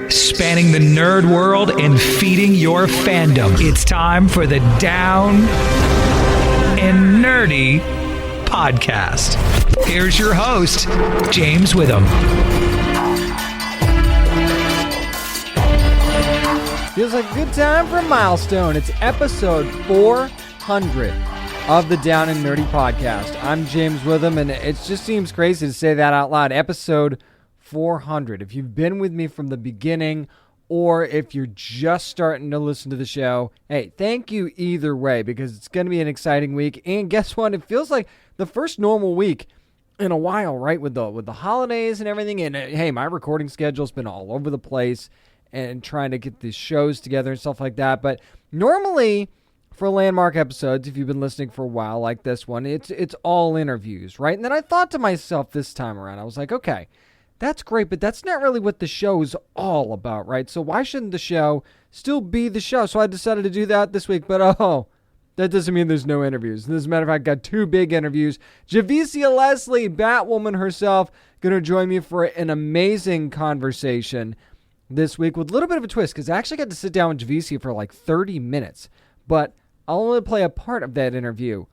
spanning the nerd world and feeding your fandom. It's time for the Down and Nerdy podcast. Here's your host, James Witham. Feels like a good time for a milestone. It's episode 400 of the Down and Nerdy podcast. I'm James Witham, and it just seems crazy to say that out loud. Episode 400. If you've been with me from the beginning, or if you're just starting to listen to the show, hey, thank you either way, because it's going to be an exciting week. And guess what? It feels like the first normal week in a while, right? With the holidays and everything. And hey, my recording schedule's been all over the place and trying to get these shows together and stuff like that. But normally for landmark episodes, if you've been listening for a while like this one, it's all interviews, right? And then I thought to myself this time around, I was like, okay, that's great, but that's not really what the show is all about, right? So why shouldn't the show still be the show? So I decided to do that this week, but that doesn't mean there's no interviews. As a matter of fact, I got two big interviews. Javicia Leslie, Batwoman herself, going to join me for an amazing conversation this week with a little bit of a twist, because I actually got to sit down with Javicia for like 30 minutes, but I'll only play a part of that interview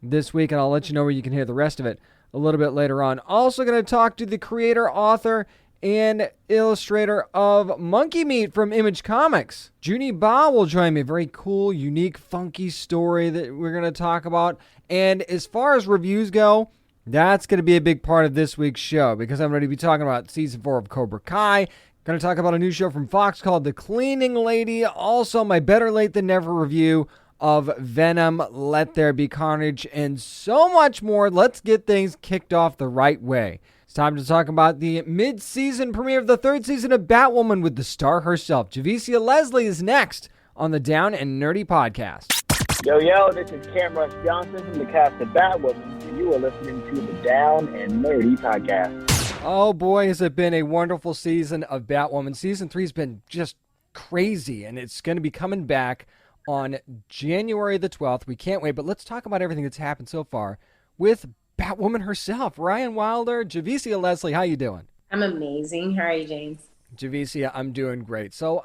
this week, and I'll let you know where you can hear the rest of it a little bit later on. Also going to talk to the creator, author, and illustrator of Monkey Meat from Image Comics. Juni Ba will join me. Very cool, unique, funky story that we're going to talk about. And as far as reviews go, that's going to be a big part of this week's show, because I'm going to be talking about season 4 of Cobra Kai. Going to talk about a new show from Fox called The Cleaning Lady. Also, my Better Late Than Never review of Venom, Let There Be Carnage, and so much more. Let's get things kicked off the right way. It's time to talk about the mid-season premiere of the 3rd season of Batwoman with the star herself. Javicia Leslie is next on the Down and Nerdy podcast. Yo, this is Cam Rush Johnson from the cast of Batwoman, and you are listening to the Down and Nerdy podcast. Oh boy, has it been a wonderful season of Batwoman. Season 3's been just crazy, and it's going to be coming back on January the 12th. We can't wait, but let's talk about everything that's happened so far with Batwoman herself, Ryan Wilder. Javicia Leslie, how you doing? I'm amazing. How are you, James? Javicia, I'm doing great. So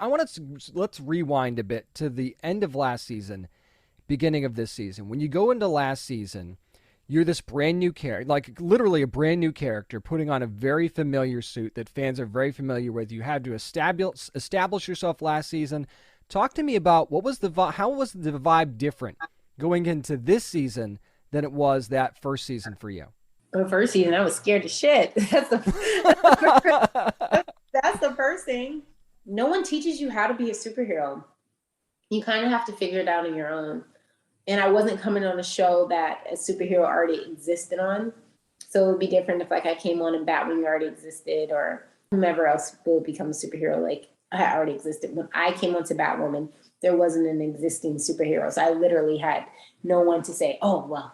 let's rewind a bit to the end of last season, beginning of this season. When you go into last season, you're this brand new character, like literally a brand new character, putting on a very familiar suit that fans are very familiar with. You had to establish yourself last season. Talk to me about how was the vibe different going into this season than it was that first season for you? The first season, I was scared to shit. That's the first thing. No one teaches you how to be a superhero. You kind of have to figure it out on your own. And I wasn't coming on a show that a superhero already existed on. So it would be different if like I came on and Batwoman already existed, or whomever else will become a superhero. Like I already existed. When I came onto Batwoman, there wasn't an existing superhero. So I literally had no one to say, oh, well,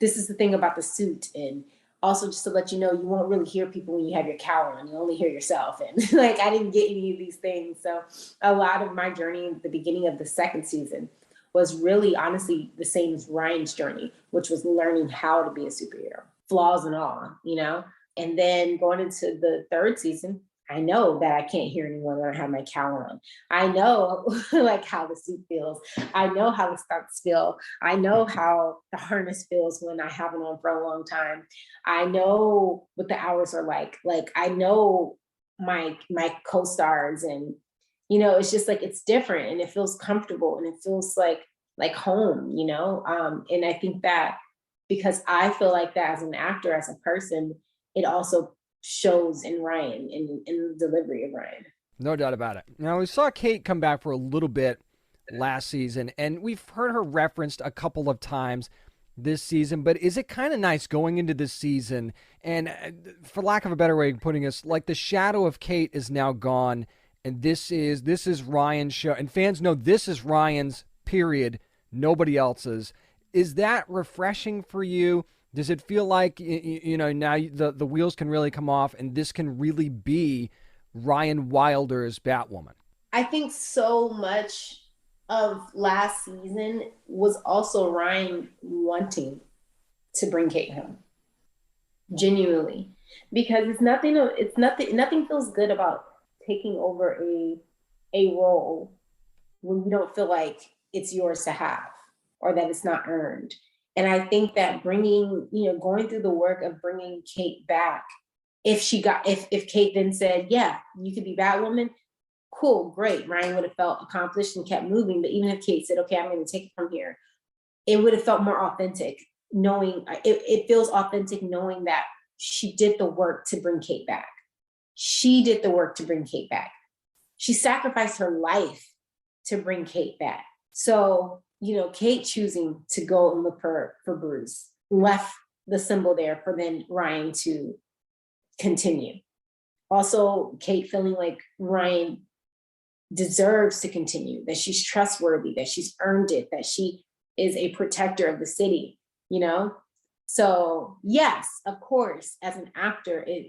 this is the thing about the suit. And also just to let you know, you won't really hear people when you have your cowl on. You only hear yourself. And like, I didn't get any of these things. So a lot of my journey at the beginning of the second season was really honestly the same as Ryan's journey, which was learning how to be a superhero, flaws and all, you know? And then going into the 3rd season, I know that I can't hear anyone when I have my cowl on. I know like how the suit feels. I know how the stunts feel. I know how the harness feels when I have it on for a long time. I know what the hours are like. Like I know my co-stars, and you know, it's just like, it's different and it feels comfortable and it feels like home, you know? And I think that because I feel like that as an actor, as a person, it also shows in Ryan, in the delivery of Ryan. No doubt about it. Now, we saw Kate come back for a little bit last season, and we've heard her referenced a couple of times this season, but is it kind of nice going into this season, and for lack of a better way of putting this, like the shadow of Kate is now gone, and this is Ryan's show, and fans know this is Ryan's, period, nobody else's. Is that refreshing for you? Does it feel like, you know, now the wheels can really come off and this can really be Ryan Wilder's Batwoman? I think so much of last season was also Ryan wanting to bring Kate home. Genuinely. Because nothing feels good about taking over a role when you don't feel like it's yours to have or that it's not earned. And I think that going through the work of bringing Kate back, if Kate then said, yeah, you could be Batwoman, cool, great. Ryan would have felt accomplished and kept moving. But even if Kate said, okay, I'm going to take it from here, it would have felt more authentic it feels authentic knowing that she did the work to bring Kate back. She did the work to bring Kate back. She sacrificed her life to bring Kate back. So, Kate choosing to go and look for Bruce left the symbol there for then Ryan to continue. Also, Kate feeling like Ryan deserves to continue, that she's trustworthy, that she's earned it, that she is a protector of the city, So yes, of course, as an actor, it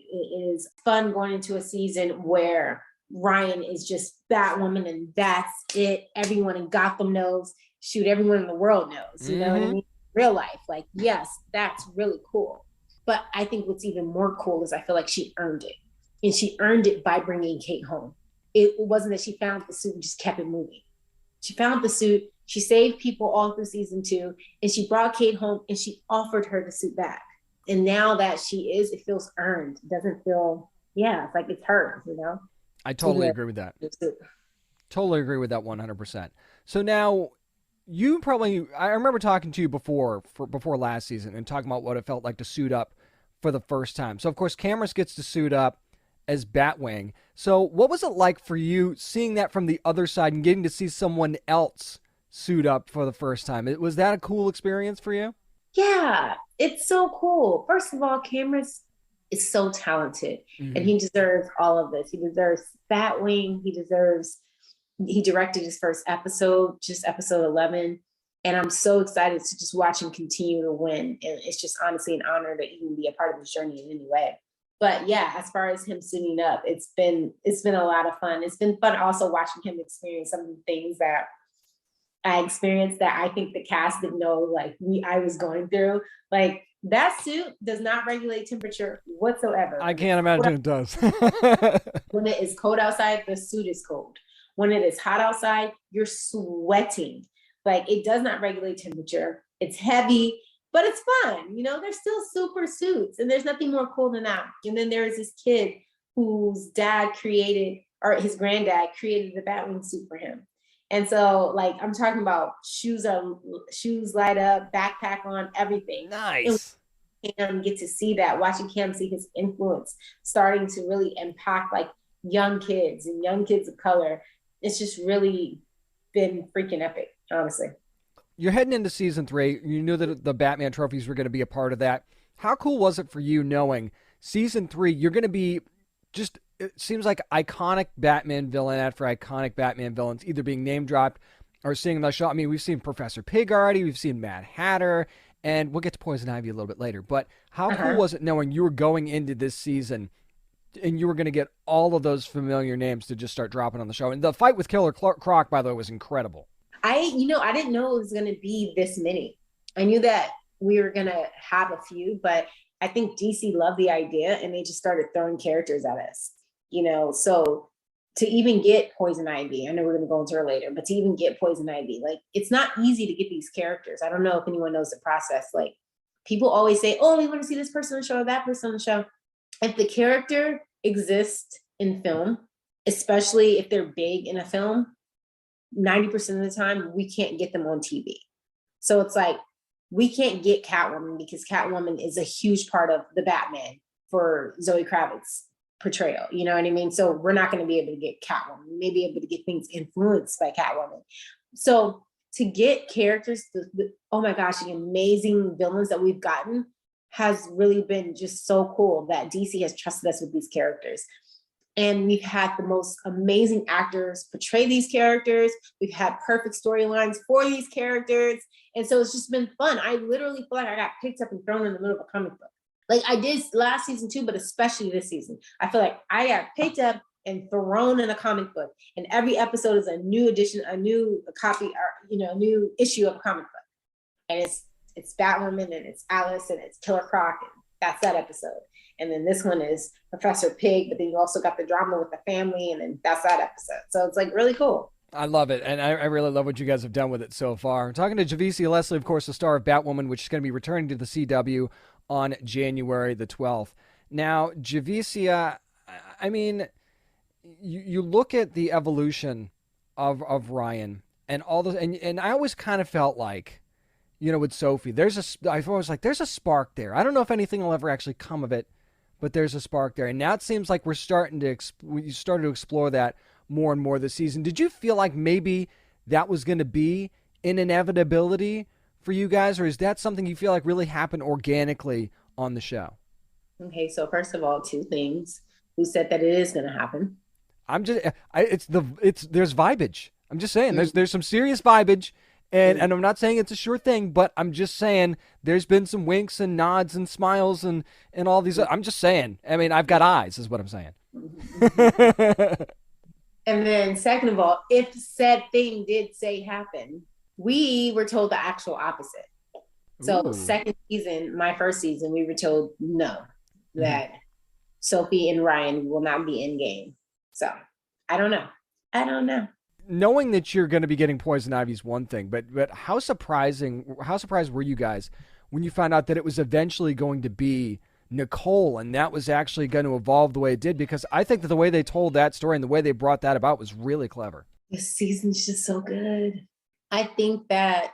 is fun going into a season where Ryan is just Batwoman and that's it. Everyone in Gotham knows, shoot, everyone in the world knows, you know what I mean? Real life, like, yes, that's really cool. But I think what's even more cool is I feel like she earned it. And she earned it by bringing Kate home. It wasn't that she found the suit and just kept it moving. She found the suit, she saved people all through season 2, and she brought Kate home and she offered her the suit back. And now that it feels earned. It doesn't feel, it's like it's hers, I totally agree with that. Totally agree with that 100%. So now, I remember talking to you before last season and talking about what it felt like to suit up for the first time. So, of course, Cameras gets to suit up as Batwing. So what was it like for you seeing that from the other side and getting to see someone else suit up for the first time? Was that a cool experience for you? Yeah, it's so cool. First of all, Cameras is so talented and he deserves all of this. He deserves Batwing. He directed his first episode, just episode 11. And I'm so excited to just watch him continue to win. And it's just honestly an honor to even be a part of this journey in any way. But yeah, as far as him suiting up, it's been a lot of fun. It's been fun also watching him experience some of the things that I experienced that I think the cast didn't know, I was going through. Like, that suit does not regulate temperature whatsoever. I can't imagine it does. When it is cold outside, the suit is cold. When it is hot outside, you're sweating. Like, it does not regulate temperature. It's heavy. But it's fun, they're still super suits and there's nothing more cool than that. And then there's this kid whose his granddad created the Batwing suit for him. And so I'm talking about shoes light up, backpack on, everything. Nice. And Cam get to see that, watching Cam see his influence starting to really impact young kids and young kids of color. It's just really been freaking epic, honestly. You're heading into season 3. You knew that the Batman trophies were going to be a part of that. How cool was it for you knowing season 3, you're going to be it seems like iconic Batman villain after iconic Batman villains either being name dropped or seeing the show. I mean, we've seen Professor Pig already. We've seen Mad Hatter, and we'll get to Poison Ivy a little bit later. But how cool was it knowing you were going into this season and you were going to get all of those familiar names to just start dropping on the show? And the fight with Killer Croc, by the way, was incredible. I didn't know it was going to be this many. I knew that we were going to have a few, but I think DC loved the idea and they just started throwing characters at us, so to even get Poison Ivy, I know we're going to go into her later, but to even get Poison Ivy, it's not easy to get these characters. I don't know if anyone knows the process. People always say, oh, we want to see this person on the show, that person on the show. If the character exists in film, especially if they're big in a film, 90% of the time, we can't get them on TV. So it's we can't get Catwoman because Catwoman is a huge part of the Batman for Zoe Kravitz's portrayal. You know what I mean? So we're not going to be able to get Catwoman. We may be able to get things influenced by Catwoman. So to get characters, oh my gosh, the amazing villains that we've gotten has really been just so cool that DC has trusted us with these characters. And we've had the most amazing actors portray these characters. We've had perfect storylines for these characters. And so it's just been fun. I literally feel like I got picked up and thrown in the middle of a comic book. I did last season too, but especially this season. I feel like I got picked up and thrown in a comic book. And every episode is a new edition, a new copy, or a new issue of a comic book. And it's Batwoman and it's Alice and it's Killer Croc. And that's that episode. And then this one is Professor Pig, but then you also got the drama with the family, and then that's that episode. So it's like really cool. I love it, and I really love what you guys have done with it so far. I'm talking to Javicia Leslie, of course, the star of Batwoman, which is going to be returning to the CW on January the 12th. Now, Javicia, I mean, you look at the evolution of Ryan and all those, and I always kind of felt like, you know, with Sophie, I've always like, there's a spark there. I don't know if anything will ever actually come of it, but there's a spark there. And now it seems like we started to explore that more and more this season. Did you feel like maybe that was going to be an inevitability for you guys, or is that something you feel like really happened organically on the show? Okay, so first of all, two things. Who said that it is going to happen? There's vibage. I'm just saying, there's some serious vibage, and I'm not saying it's a sure thing, but I'm just saying there's been some winks and nods and smiles and all these. I'm just saying. I mean, I've got eyes, is what I'm saying. And then second of all, if said thing did say happen, we were told the actual opposite. So second season, my first season, we were told no, that Sophie and Ryan will not be in game. So I don't know. Knowing that you're going to be getting Poison Ivy is one thing, but how surprised were you guys when you found out that it was eventually going to be Nicole, and that was actually going to evolve the way it did? Because I think that the way they told that story and the way they brought that about was really clever. This season's just so good. I think that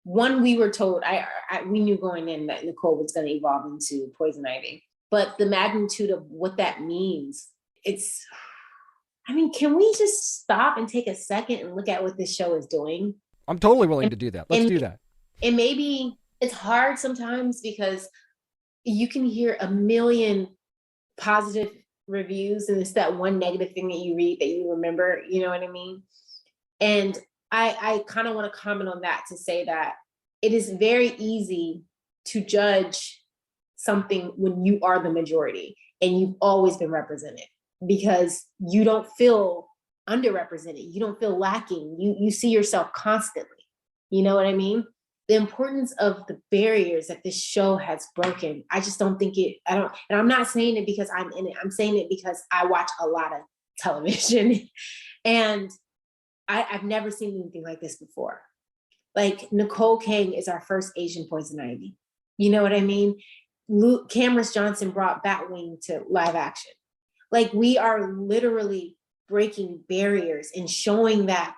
one, we were told, we knew going in that Nicole was going to evolve into Poison Ivy, but the magnitude of what that means, can we just stop and take a second and look at what this show is doing? I'm totally willing to do that. Let's do that. And maybe it's hard sometimes because you can hear a million positive reviews and it's that one negative thing that you read that you remember, you know what I mean? And I kind of want to comment on that to say that it is very easy to judge something when you are the majority and you've always been represented, because you don't feel underrepresented. You don't feel lacking. You see yourself constantly. You know what I mean? The importance of the barriers that this show has broken. I just don't think and I'm not saying it because I'm in it. I'm saying it because I watch a lot of television and I've never seen anything like this before. Like, Nicole Kang is our first Asian Poison Ivy. You know what I mean? Cameron Johnson brought Batwing to live action. Like, we are literally breaking barriers and showing that,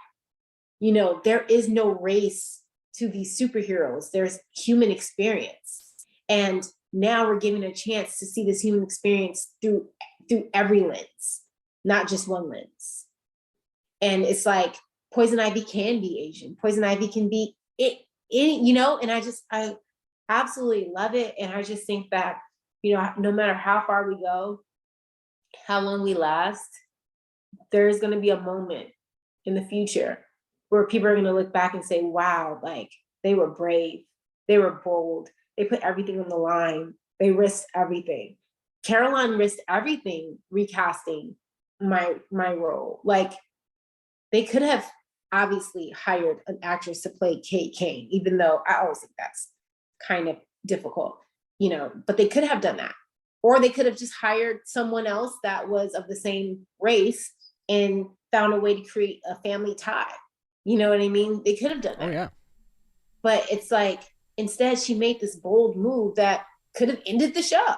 you know, there is no race to these superheroes. There's human experience. And now we're given a chance to see this human experience through every lens, not just one lens. And it's like, Poison Ivy can be Asian. Poison Ivy can be it, you know, and I absolutely love it. And I just think that, you know, no matter how far we go, how long we last, there's going to be a moment in the future where people are going to look back and say, wow, like, they were brave, they were bold, they put everything on the line, they risked everything. Caroline risked everything recasting my role. Like, they could have obviously hired an actress to play Kate Kane, even though I always think that's kind of difficult, you know, but they could have done that. Or they could have just hired someone else that was of the same race and found a way to create a family tie. You know what I mean? They could have done that. Oh, yeah. But it's like, instead she made this bold move that could have ended the show.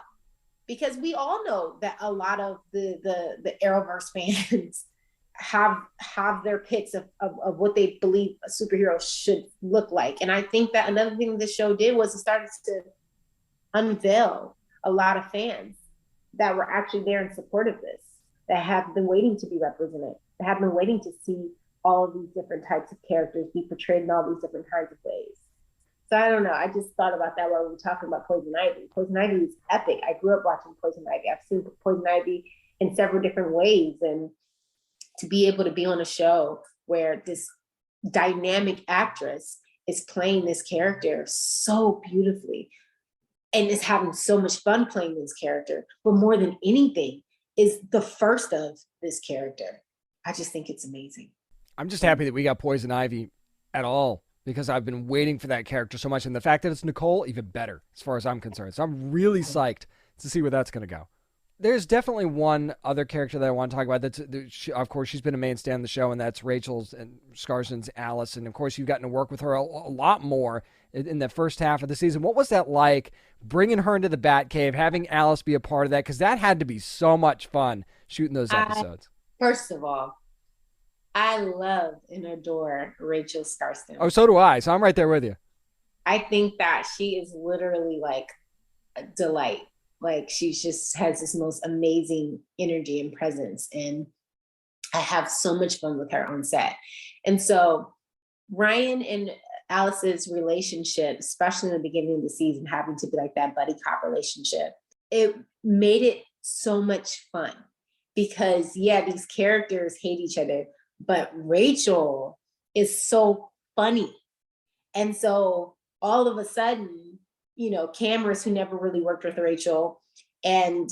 Because we all know that a lot of the Arrowverse fans have their picks of what they believe a superhero should look like. And I think that another thing this show did was it started to unveil a lot of fans that were actually there in support of this, that have been waiting to be represented, that have been waiting to see all of these different types of characters be portrayed in all these different kinds of ways. So I don't know. I just thought about that while we were talking about Poison Ivy. Poison Ivy is epic. I grew up watching Poison Ivy. I've seen Poison Ivy in several different ways. And to be able to be on a show where this dynamic actress is playing this character so beautifully and is having so much fun playing this character, but more than anything is the first of this character. I just think it's amazing. I'm just happy that we got Poison Ivy at all, because I've been waiting for that character so much. And the fact that it's Nicole, even better as far as I'm concerned. So I'm really psyched to see where that's going to go. There's definitely one other character that I want to talk about. Of course, she's been a mainstay on the show, and that's Rachel's and Scarson's Alice. And, of course, you've gotten to work with her a lot more in the first half of the season. What was that like, bringing her into the Batcave, having Alice be a part of that? Because that had to be so much fun shooting those episodes. First of all, I love and adore Rachel Scarson. Oh, so do I. So I'm right there with you. I think that she is literally like a delight. Like, she just has this most amazing energy and presence. And I have so much fun with her on set. And so Ryan and Alice's relationship, especially in the beginning of the season, having to be like that buddy cop relationship, it made it so much fun because, yeah, these characters hate each other, but Rachel is so funny. And so all of a sudden, cameras who never really worked with Rachel and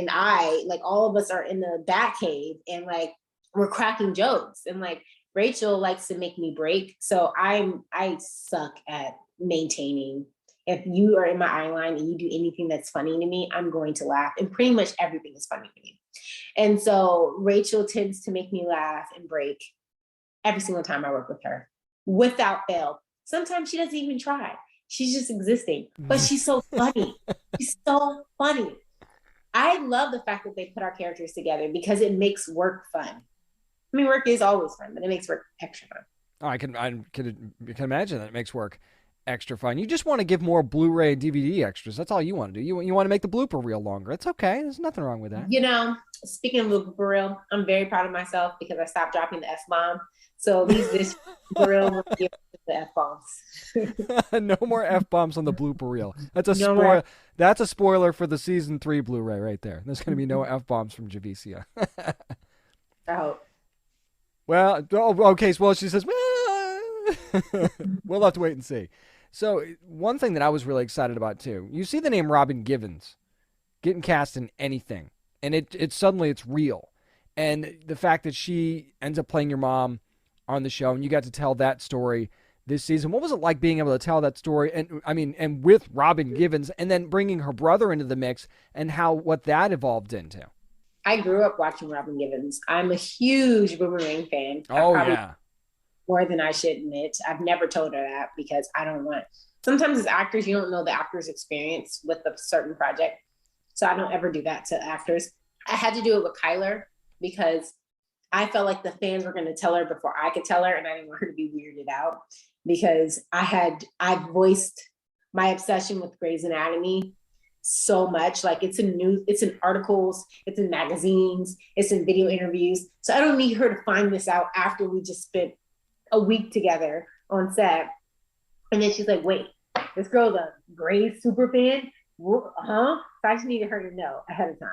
I, like, all of us are in the Batcave and like we're cracking jokes, and like Rachel likes to make me break. So I suck at maintaining. If you are in my eye line and you do anything that's funny to me, I'm going to laugh, and pretty much everything is funny to me. And so Rachel tends to make me laugh and break every single time I work with her, without fail. Sometimes she doesn't even try. She's just existing, but she's so funny. She's so funny. I love the fact that they put our characters together because it makes work fun. I mean, work is always fun, but it makes work extra fun. Oh, I can imagine that it makes work extra fun. You just want to give more Blu-ray and DVD extras. That's all you want to do. You want to make the blooper reel longer. It's okay. There's nothing wrong with that. Speaking of blooper reel, I'm very proud of myself because I stopped dropping the F-bomb. So this blooper reel will give the F-bombs. No more F-bombs on the blooper reel. That's a spoiler. That's a spoiler for the season 3 Blu-ray right there. There's going to be no F-bombs from Javicia. I hope. Well, okay. Well, she says, we'll have to wait and see. So one thing that I was really excited about too, you see the name Robin Givens getting cast in anything, and it suddenly it's real. And the fact that she ends up playing your mom on the show, and you got to tell that story this season. What was it like being able to tell that story? And with Robin Givens, and then bringing her brother into the mix, and what that evolved into. I grew up watching Robin Givens. I'm a huge Boomerang fan. Oh, yeah. More than I should admit. I've never told her that because I don't want. Sometimes as actors, you don't know the actor's experience with a certain project. So I don't ever do that to actors. I had to do it with Kyler because I felt like the fans were going to tell her before I could tell her, and I didn't want her to be weirded out because I voiced my obsession with Grey's Anatomy so much. Like, it's in articles, it's in magazines, it's in video interviews. So I don't need her to find this out after we just spent a week together on set. And then she's like, wait, this girl's a Grey's super fan? Huh? So I just needed her to know ahead of time.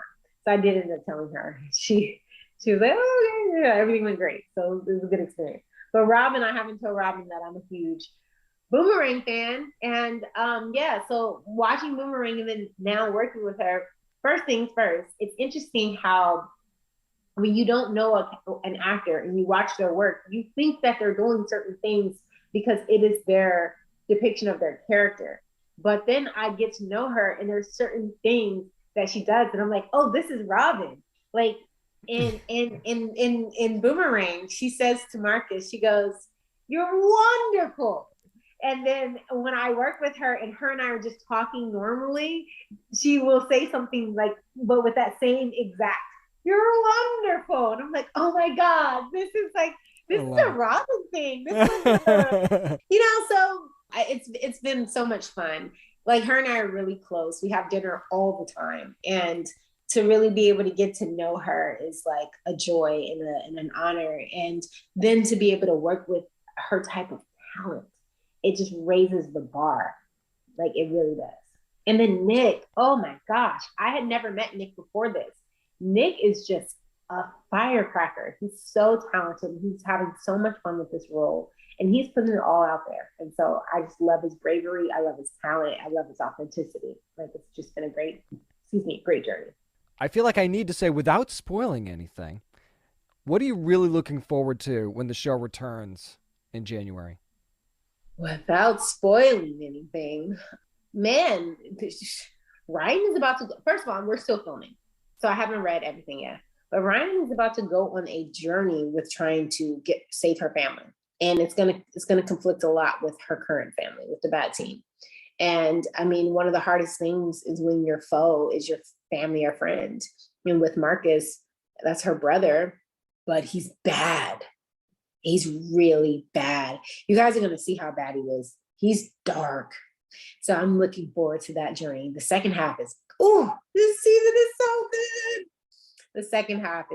So I did end up telling her. She was like, oh, yeah, everything went great. So it was a good experience. But Robin, I haven't told Robin that I'm a huge Boomerang fan. And so watching Boomerang and then now working with her, first things first, it's interesting how when you don't know an actor and you watch their work, you think that they're doing certain things because it is their depiction of their character. But then I get to know her and there's certain things that she does and I'm like, oh, this is Robin. Like in Boomerang, she says to Marcus, she goes, you're wonderful. And then when I work with her and I are just talking normally, she will say something like, but with that same exact, you're wonderful. And I'm like, oh my God, this is a Robin thing. This is so it's been so much fun. Like, her and I are really close. We have dinner all the time. And to really be able to get to know her is like a joy and an honor. And then to be able to work with her type of talent, it just raises the bar. Like, it really does. And then Nick, oh my gosh, I had never met Nick before this. Nick is just a firecracker. He's so talented. He's having so much fun with this role. And he's putting it all out there. And so I just love his bravery. I love his talent. I love his authenticity. Like, it's just been a great journey. I feel like I need to say, without spoiling anything, what are you really looking forward to when the show returns in January? Without spoiling anything, man, Ryan is about to go. First of all, we're still filming, so I haven't read everything yet. But Ryan is about to go on a journey with trying to save her family, and it's gonna conflict a lot with her current family, with the bad team. And I mean, one of the hardest things is when your foe is your family or friend. And with Marcus, that's her brother, but he's bad. He's really bad. You guys are going to see how bad he is. He's dark. So I'm looking forward to that journey. The second half is, this season is so good. The second half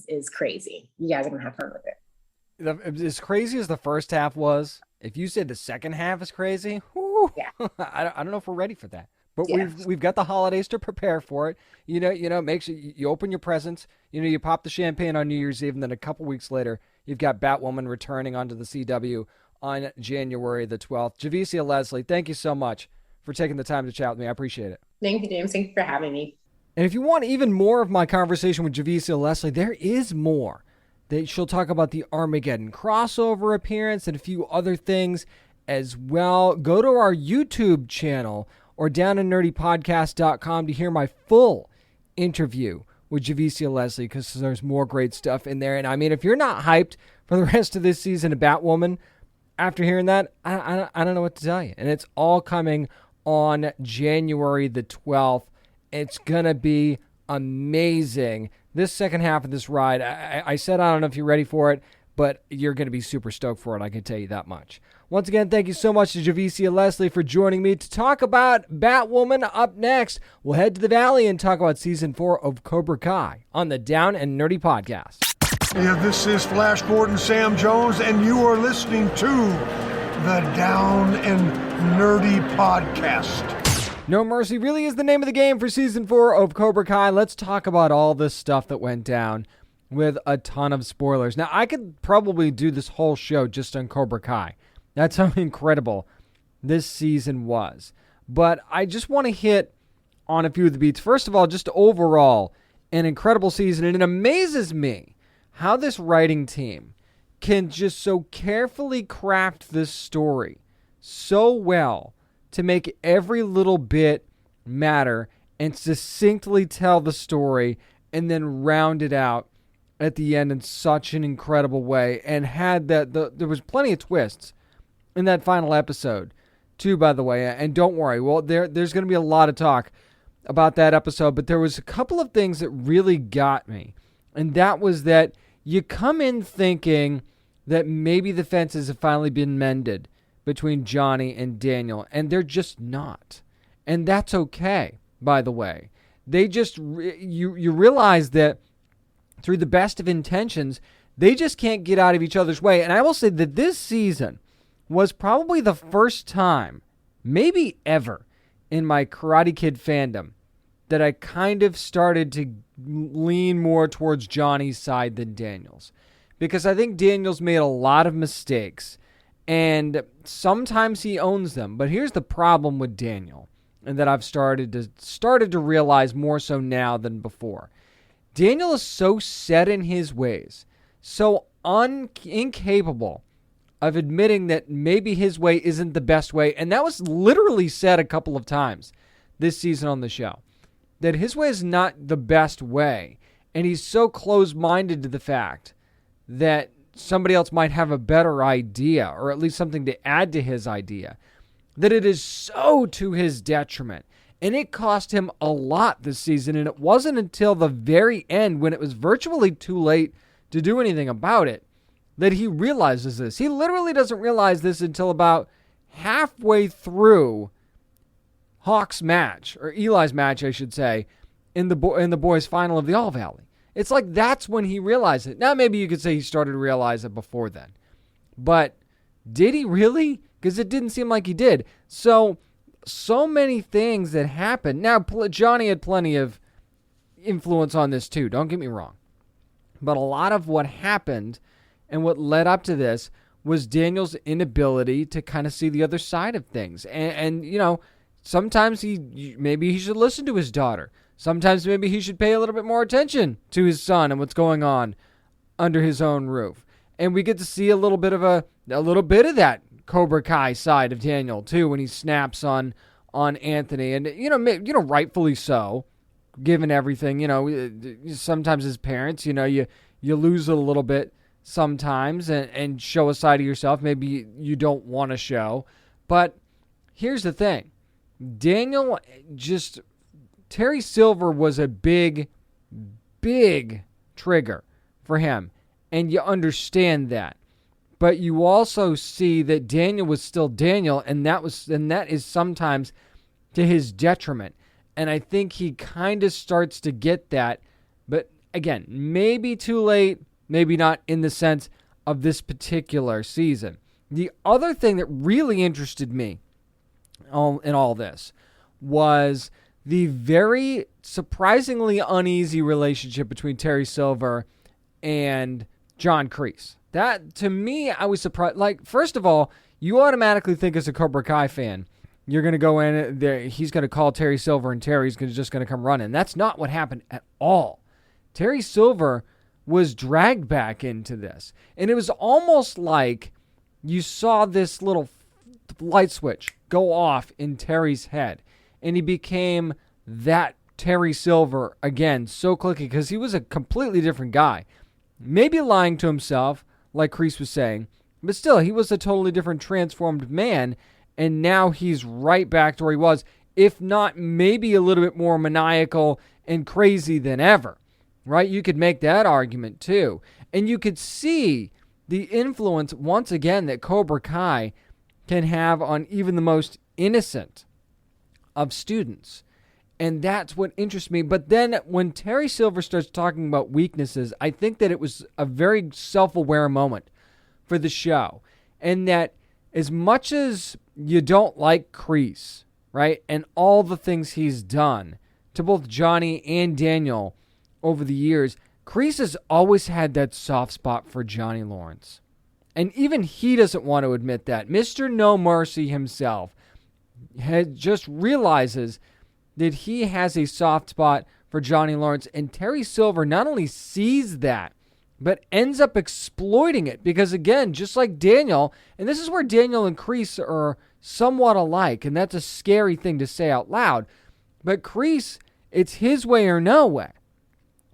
is crazy. You guys are going to have fun with it. As crazy as the first half was, if you said the second half is crazy, yeah. I don't know if we're ready for that. But Yeah. we've got the holidays to prepare for it. You know, make sure you open your presents. You know, you pop the champagne on New Year's Eve, and then a couple weeks later, you've got Batwoman returning onto the CW on January the 12th. Javicia Leslie, thank you so much for taking the time to chat with me. I appreciate it. Thank you, James. Thank you for having me. And if you want even more of my conversation with Javicia Leslie, there is more. She'll talk about the Armageddon crossover appearance and a few other things as well. Go to our YouTube channel or downandnerdypodcast.com to hear my full interview with Javicia Leslie, because there's more great stuff in there. And I mean, if you're not hyped for the rest of this season of Batwoman, after hearing that, I don't know what to tell you. And it's all coming on January the 12th. It's going to be amazing. This second half of this ride, I said I don't know if you're ready for it, but you're going to be super stoked for it, I can tell you that much. Once again, thank you so much to Javicia Leslie for joining me to talk about Batwoman. Up next, we'll head to the Valley and talk about Season 4 of Cobra Kai on the Down and Nerdy Podcast. Yeah, this is Flash Gordon Sam Jones, and you are listening to the Down and Nerdy Podcast. No Mercy really is the name of the game for Season 4 of Cobra Kai. Let's talk about all this stuff that went down with a ton of spoilers. Now, I could probably do this whole show just on Cobra Kai. That's how incredible this season was. But I just want to hit on a few of the beats. First of all, just overall, an incredible season. And it amazes me how this writing team can just so carefully craft this story so well to make every little bit matter and succinctly tell the story and then round it out at the end in such an incredible way. And had that, there was plenty of twists in that final episode too, by the way. And don't worry, well, there's going to be a lot of talk about that episode, but there was a couple of things that really got me. And that was that you come in thinking that maybe the fences have finally been mended between Johnny and Daniel, and they're just not. And that's okay, by the way. They just, you realize that through the best of intentions, they just can't get out of each other's way. And I will say that this season was probably the first time, maybe ever, in my Karate Kid fandom that I kind of started to lean more towards Johnny's side than Daniel's. Because I think Daniel's made a lot of mistakes, and sometimes he owns them. But here's the problem with Daniel, and that I've started to realize more so now than before. Daniel is so set in his ways, so incapable of admitting that maybe his way isn't the best way. And that was literally said a couple of times this season on the show, that his way is not the best way. And he's so close-minded to the fact that somebody else might have a better idea, or at least something to add to his idea, that it is so to his detriment. And it cost him a lot this season, and it wasn't until the very end, when it was virtually too late to do anything about it, that he realizes this. He literally doesn't realize this until about halfway through Hawk's match, or Eli's match, I should say, in the boys' final of the All Valley. It's like that's when he realized it. Now, maybe you could say he started to realize it before then. But did he really? Because it didn't seem like he did. So many things that happened. Now, Johnny had plenty of influence on this too, don't get me wrong. But a lot of what happened and what led up to this was Daniel's inability to kind of see the other side of things. And you know, sometimes maybe he should listen to his daughter. Sometimes maybe he should pay a little bit more attention to his son and what's going on under his own roof. And we get to see a little bit of that Cobra Kai side of Daniel too, when he snaps on on Anthony, and rightfully so, given everything. Sometimes as parents, you lose it a little bit sometimes, and show a side of yourself maybe you don't want to show. But here's the thing, Terry Silver was a big trigger for him, and you understand that. But you also see that Daniel was still Daniel, and that is sometimes to his detriment. And I think he kind of starts to get that. But again, maybe too late, maybe not in the sense of this particular season. The other thing that really interested me in all this was the very surprisingly uneasy relationship between Terry Silver and John Kreese. That, to me, I was surprised. Like, first of all, you automatically think as a Cobra Kai fan, you're going to go in there, he's going to call Terry Silver, and Terry's just going to come running. That's not what happened at all. Terry Silver was dragged back into this. And it was almost like you saw this little light switch go off in Terry's head. And he became that Terry Silver again so quickly, because he was a completely different guy. Maybe lying to himself, like Kreese was saying, but still, he was a totally different, transformed man, and now he's right back to where he was, if not maybe a little bit more maniacal and crazy than ever, right? You could make that argument too. And you could see the influence, once again, that Cobra Kai can have on even the most innocent of students. And that's what interests me. But then when Terry Silver starts talking about weaknesses, I think that it was a very self-aware moment for the show. And that as much as you don't like Kreese, right, and all the things he's done to both Johnny and Daniel over the years, Kreese has always had that soft spot for Johnny Lawrence. And even he doesn't want to admit that. Mr. No Mercy himself just realizes that he has a soft spot for Johnny Lawrence, and Terry Silver not only sees that, but ends up exploiting it. Because again, just like Daniel, and this is where Daniel and Kreese are somewhat alike, and that's a scary thing to say out loud, but Kreese, it's his way or no way,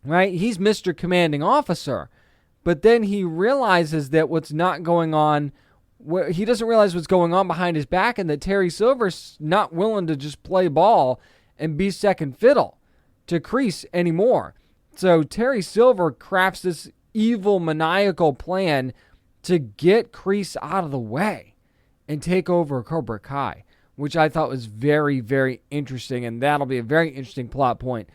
right? He's Mr. Commanding Officer, but then he realizes that what's not going on, he doesn't realize what's going on behind his back, and that Terry Silver's not willing to just play ball and be second fiddle to Kreese anymore. So Terry Silver crafts this evil, maniacal plan to get Kreese out of the way and take over Cobra Kai, which I thought was very, very interesting, and that'll be a very interesting plot point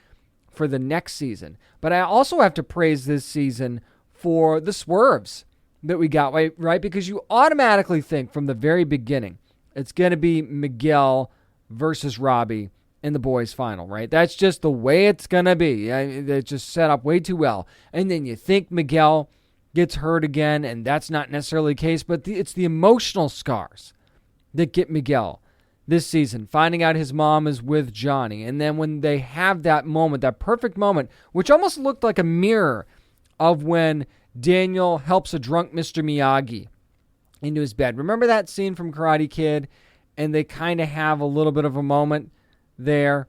for the next season. But I also have to praise this season for the swerves that we got, right? Because you automatically think from the very beginning it's going to be Miguel versus Robbie in the boys' final, right? That's just the way it's going to be. It's just set up way too well. And then you think Miguel gets hurt again, and that's not necessarily the case, but it's the emotional scars that get Miguel this season, finding out his mom is with Johnny. And then when they have that moment, that perfect moment, which almost looked like a mirror of when Daniel helps a drunk Mr. Miyagi into his bed. Remember that scene from Karate Kid? And they kind of have a little bit of a moment there.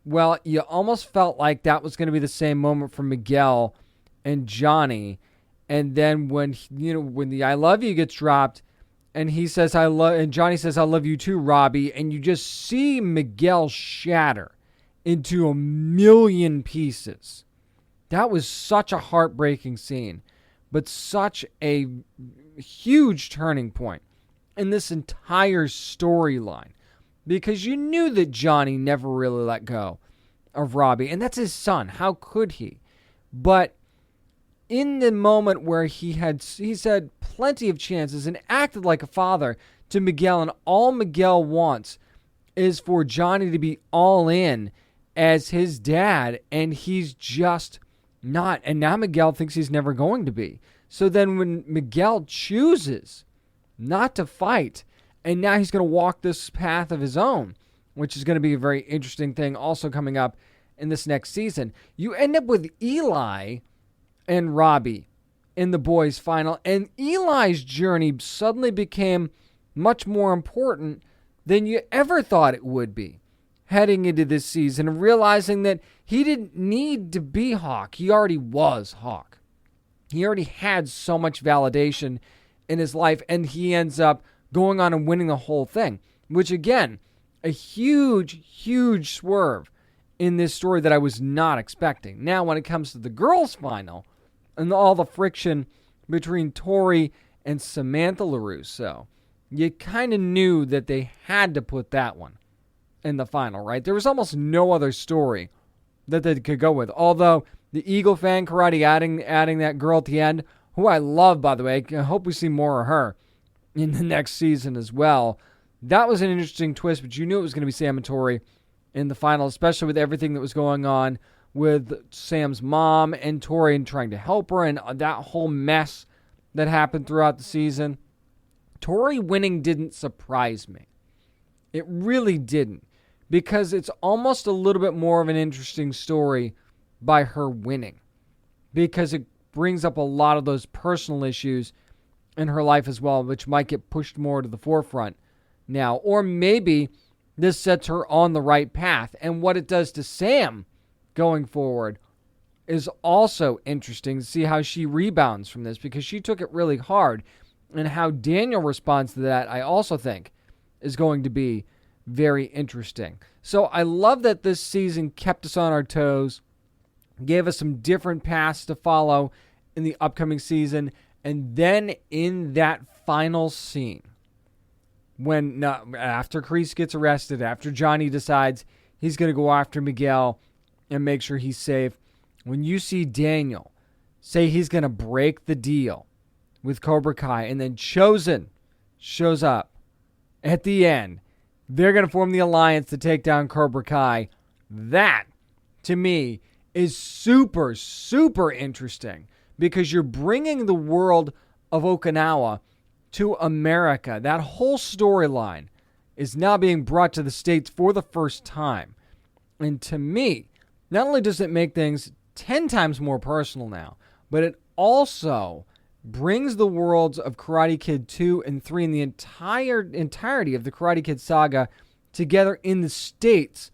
Well, you almost felt like that was going to be the same moment for Miguel and Johnny. And then when the I love you gets dropped, and he says and Johnny says I love you too, Robbie, and you just see Miguel shatter into a million pieces. That was such a heartbreaking scene, but such a huge turning point in this entire storyline. Because you knew that Johnny never really let go of Robbie. And that's his son. How could he? But in the moment where he's had plenty of chances and acted like a father to Miguel, and all Miguel wants is for Johnny to be all in as his dad, and he's just not. And now Miguel thinks he's never going to be. So then when Miguel chooses not to fight, and now he's going to walk this path of his own, which is going to be a very interesting thing also coming up in this next season. You end up with Eli and Robbie in the boys' final, and Eli's journey suddenly became much more important than you ever thought it would be heading into this season, and realizing that he didn't need to be Hawk. He already was Hawk. He already had so much validation in his life, and he ends up going on and winning the whole thing, which, again, a huge, huge swerve in this story that I was not expecting. Now, when it comes to the girls' final and all the friction between Tori and Samantha LaRusso, you kind of knew that they had to put that one in the final, right? There was almost no other story that they could go with. Although the Eagle Fan Karate adding that girl at the end, who I love, by the way. I hope we see more of her in the next season as well. That was an interesting twist, but you knew it was going to be Sam and Tori in the final, especially with everything that was going on with Sam's mom and Tori and trying to help her and that whole mess that happened throughout the season. Tori winning didn't surprise me. It really didn't, because it's almost a little bit more of an interesting story by her winning, because it brings up a lot of those personal issues in her life as well, which might get pushed more to the forefront now. Or maybe this sets her on the right path, and what it does to Sam going forward is also interesting to see how she rebounds from this, because she took it really hard, and how Daniel responds to that, I also think, is going to be very interesting. So I love that this season kept us on our toes, gave us some different paths to follow in the upcoming season, and then in that final scene, when after Kreese gets arrested, after Johnny decides he's going to go after Miguel and make sure he's safe, when you see Daniel say he's going to break the deal with Cobra Kai, and then Chosen shows up at the end, they're going to form the alliance to take down Cobra Kai. That, to me, is super, super interesting, because you're bringing the world of Okinawa to America. That whole storyline is now being brought to the States for the first time. And to me, not only does it make things 10 times more personal now, but it also brings the worlds of Karate Kid 2 and 3 and the entirety of the Karate Kid saga together in the States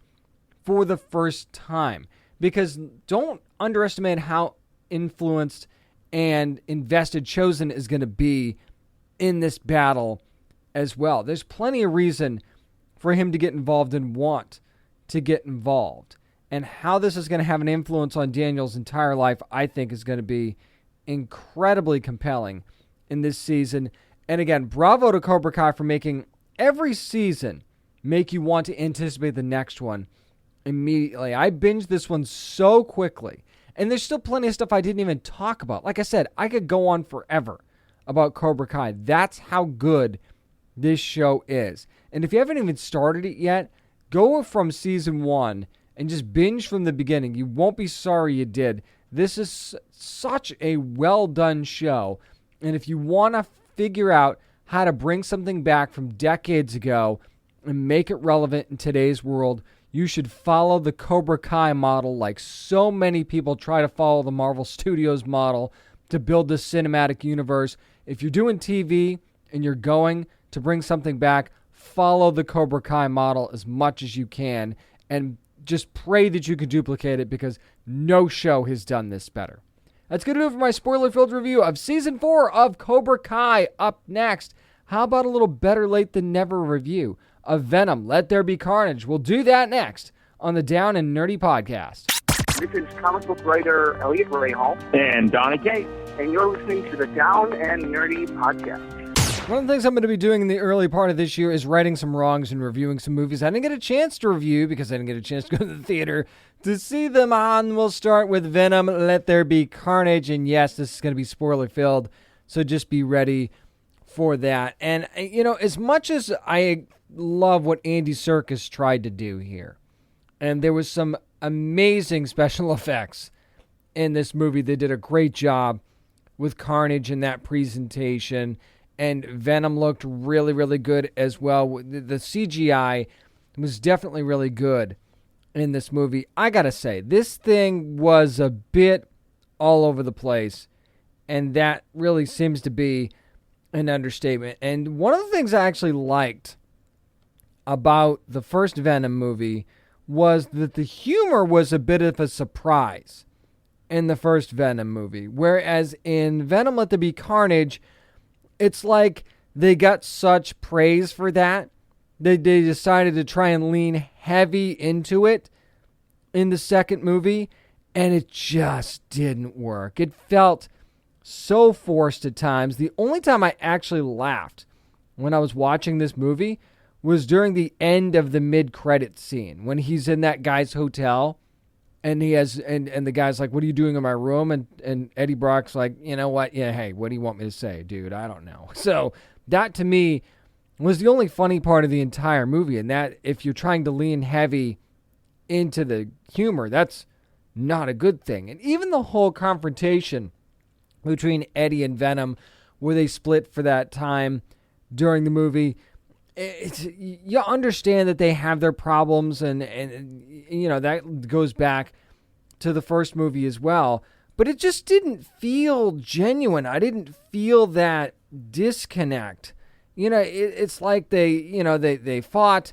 for the first time. Because don't underestimate how influenced and invested Chosen is going to be in this battle as well. There's plenty of reason for him to get involved and want to get involved. And how this is going to have an influence on Daniel's entire life, I think, is going to be incredibly compelling in this season. And again, bravo to Cobra Kai for making every season make you want to anticipate the next one immediately. I binged this one so quickly, and there's still plenty of stuff I didn't even talk about. Like I said, I could go on forever about Cobra Kai. That's how good this show is. And if you haven't even started it yet, go from season 1 and just binge from the beginning. You won't be sorry you did. This is such a well-done show. And if you want to figure out how to bring something back from decades ago and make it relevant in today's world, you should follow the Cobra Kai model, like so many people try to follow the Marvel Studios model to build this cinematic universe. If you're doing TV and you're going to bring something back, follow the Cobra Kai model as much as you can, and just pray that you can duplicate it, because no show has done this better. That's going to do it for my spoiler-filled review of Season 4 of Cobra Kai. Up next, how about a little better late than never review of Venom, Let There Be Carnage? We'll do that next on the Down and Nerdy Podcast. This is comic book writer Elliot Rahal. And Donna Kate. And you're listening to the Down and Nerdy Podcast. One of the things I'm going to be doing in the early part of this year is writing some wrongs and reviewing some movies I didn't get a chance to review because I didn't get a chance to go to the theater to see them on. We'll start with Venom, Let There Be Carnage. And yes, this is going to be spoiler-filled, so just be ready for that. And, you know, as much as I love what Andy Serkis tried to do here, and there was some amazing special effects in this movie. They did a great job with Carnage in that presentation. And Venom looked really, really good as well. The CGI was definitely really good in this movie. I gotta say, this thing was a bit all over the place, and that really seems to be an understatement. And one of the things I actually liked about the first Venom movie was that the humor was a bit of a surprise in the first Venom movie. Whereas in Venom Let There Be Carnage, it's like they got such praise for that. They decided to try and lean heavy into it in the second movie, and it just didn't work. It felt so forced at times. The only time I actually laughed when I was watching this movie was during the end of the mid-credits scene when he's in that guy's hotel and he has and the guy's like, "What are you doing in my room?" And Eddie Brock's like, "You know what? Yeah, hey, what do you want me to say, dude? I don't know." So that to me was the only funny part of the entire movie, and that if you're trying to lean heavy into the humor, that's not a good thing. And even the whole confrontation between Eddie and Venom, where they split for that time during the movie, you understand that they have their problems, and you know that goes back to the first movie as well. But it just didn't feel genuine. I didn't feel that disconnect. You know, it's like they fought,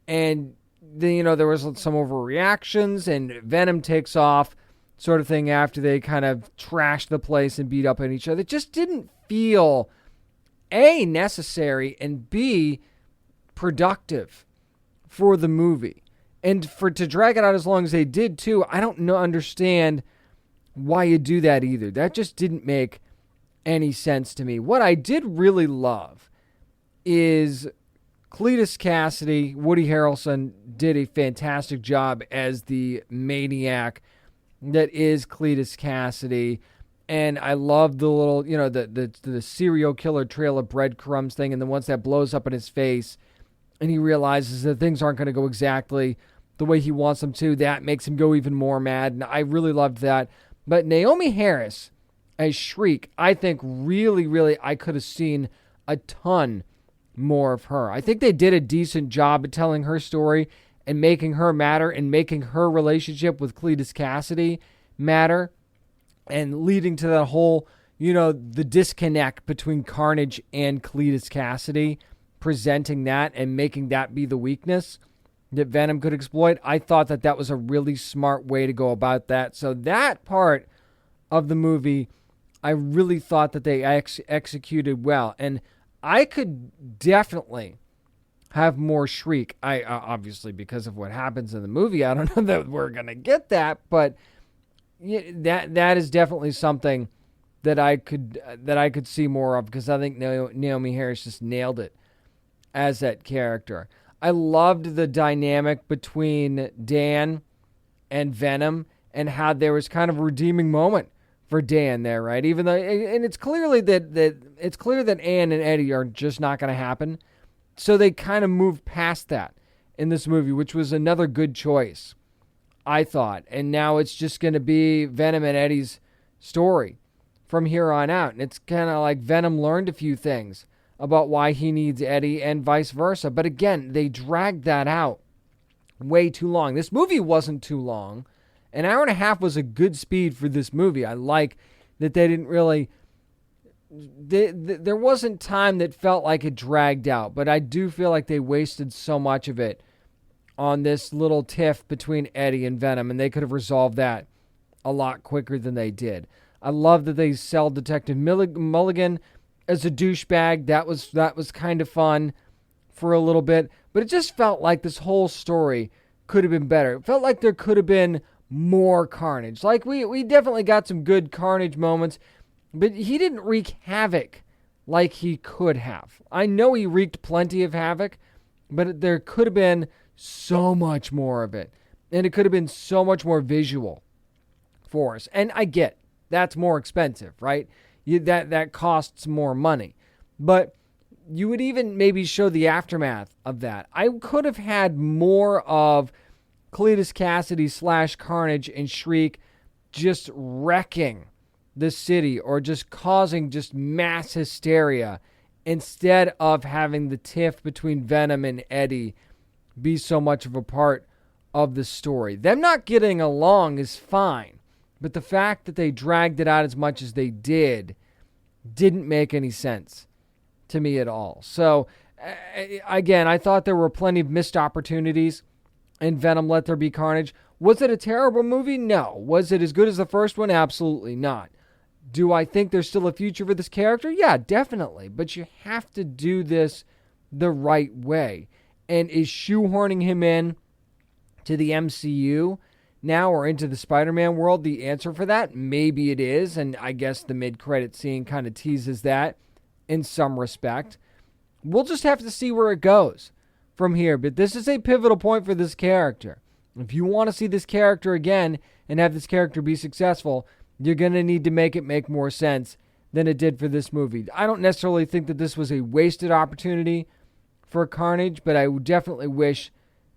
and there was some overreactions, and Venom takes off, sort of thing, after they kind of trashed the place and beat up on each other. It just didn't feel A, necessary, and B, productive for the movie. And to drag it out as long as they did too, I don't understand why you do that either. That just didn't make any sense to me. What I did really love is Cletus Cassidy. Woody Harrelson did a fantastic job as the maniac that is Cletus Cassidy. And I love the little, the serial killer trail of breadcrumbs thing. And then once that blows up in his face and he realizes that things aren't going to go exactly the way he wants them to, that makes him go even more mad. And I really loved that. But Naomi Harris as Shriek, I think really, I could have seen a ton more of her. I think they did a decent job at telling her story and making her matter and making her relationship with Cletus Cassidy matter, and leading to that whole, the disconnect between Carnage and Cletus Cassidy, presenting that and making that be the weakness that Venom could exploit. I thought that was a really smart way to go about that. So that part of the movie, I really thought that they executed well. And I could definitely have more Shriek. I obviously, because of what happens in the movie, I don't know that we're going to get that, but that is definitely something that I could see more of, because I think Naomi Harris just nailed it as that character. I loved the dynamic between Dan and Venom, and how there was kind of a redeeming moment for Dan there, right? Even though, and it's clear that Ann and Eddie are just not going to happen, so they kind of moved past that in this movie, which was another good choice, I thought. And now it's just going to be Venom and Eddie's story from here on out. And it's kind of like Venom learned a few things about why he needs Eddie and vice versa. But again, they dragged that out way too long. This movie wasn't too long. An hour and a half was a good speed for this movie. I like that they didn't really... There wasn't time that felt like it dragged out, but I do feel like they wasted so much of it on this little tiff between Eddie and Venom, and they could have resolved that a lot quicker than they did. I love that they sell Detective Mulligan as a douchebag. That was kind of fun for a little bit, but it just felt like this whole story could have been better. It felt like there could have been more Carnage. Like we definitely got some good Carnage moments, but he didn't wreak havoc like he could have. I know he wreaked plenty of havoc, but there could have been so much more of it. And it could have been so much more visual for us. And I get that's more expensive, right? That costs more money. But you would even maybe show the aftermath of that. I could have had more of Cletus Cassidy / Carnage and Shriek just wrecking the city, or just causing just mass hysteria, instead of having the tiff between Venom and Eddie be so much of a part of the story. Them not getting along is fine, but the fact that they dragged it out as much as they didn't make any sense to me at all. So Again, I thought there were plenty of missed opportunities in Venom Let There Be Carnage. Was it a terrible movie? No. Was it as good as the first one? Absolutely not. Do I think there's still a future for this character? Yeah, definitely. But you have to do this the right way. And is shoehorning him in to the MCU now or into the Spider-Man world the answer for that? Maybe it is. And I guess the mid-credit scene kind of teases that in some respect. We'll just have to see where it goes from here. But this is a pivotal point for this character. If you want to see this character again and have this character be successful, you're going to need to make it make more sense than it did for this movie. I don't necessarily think that this was a wasted opportunity for Carnage, but I definitely wish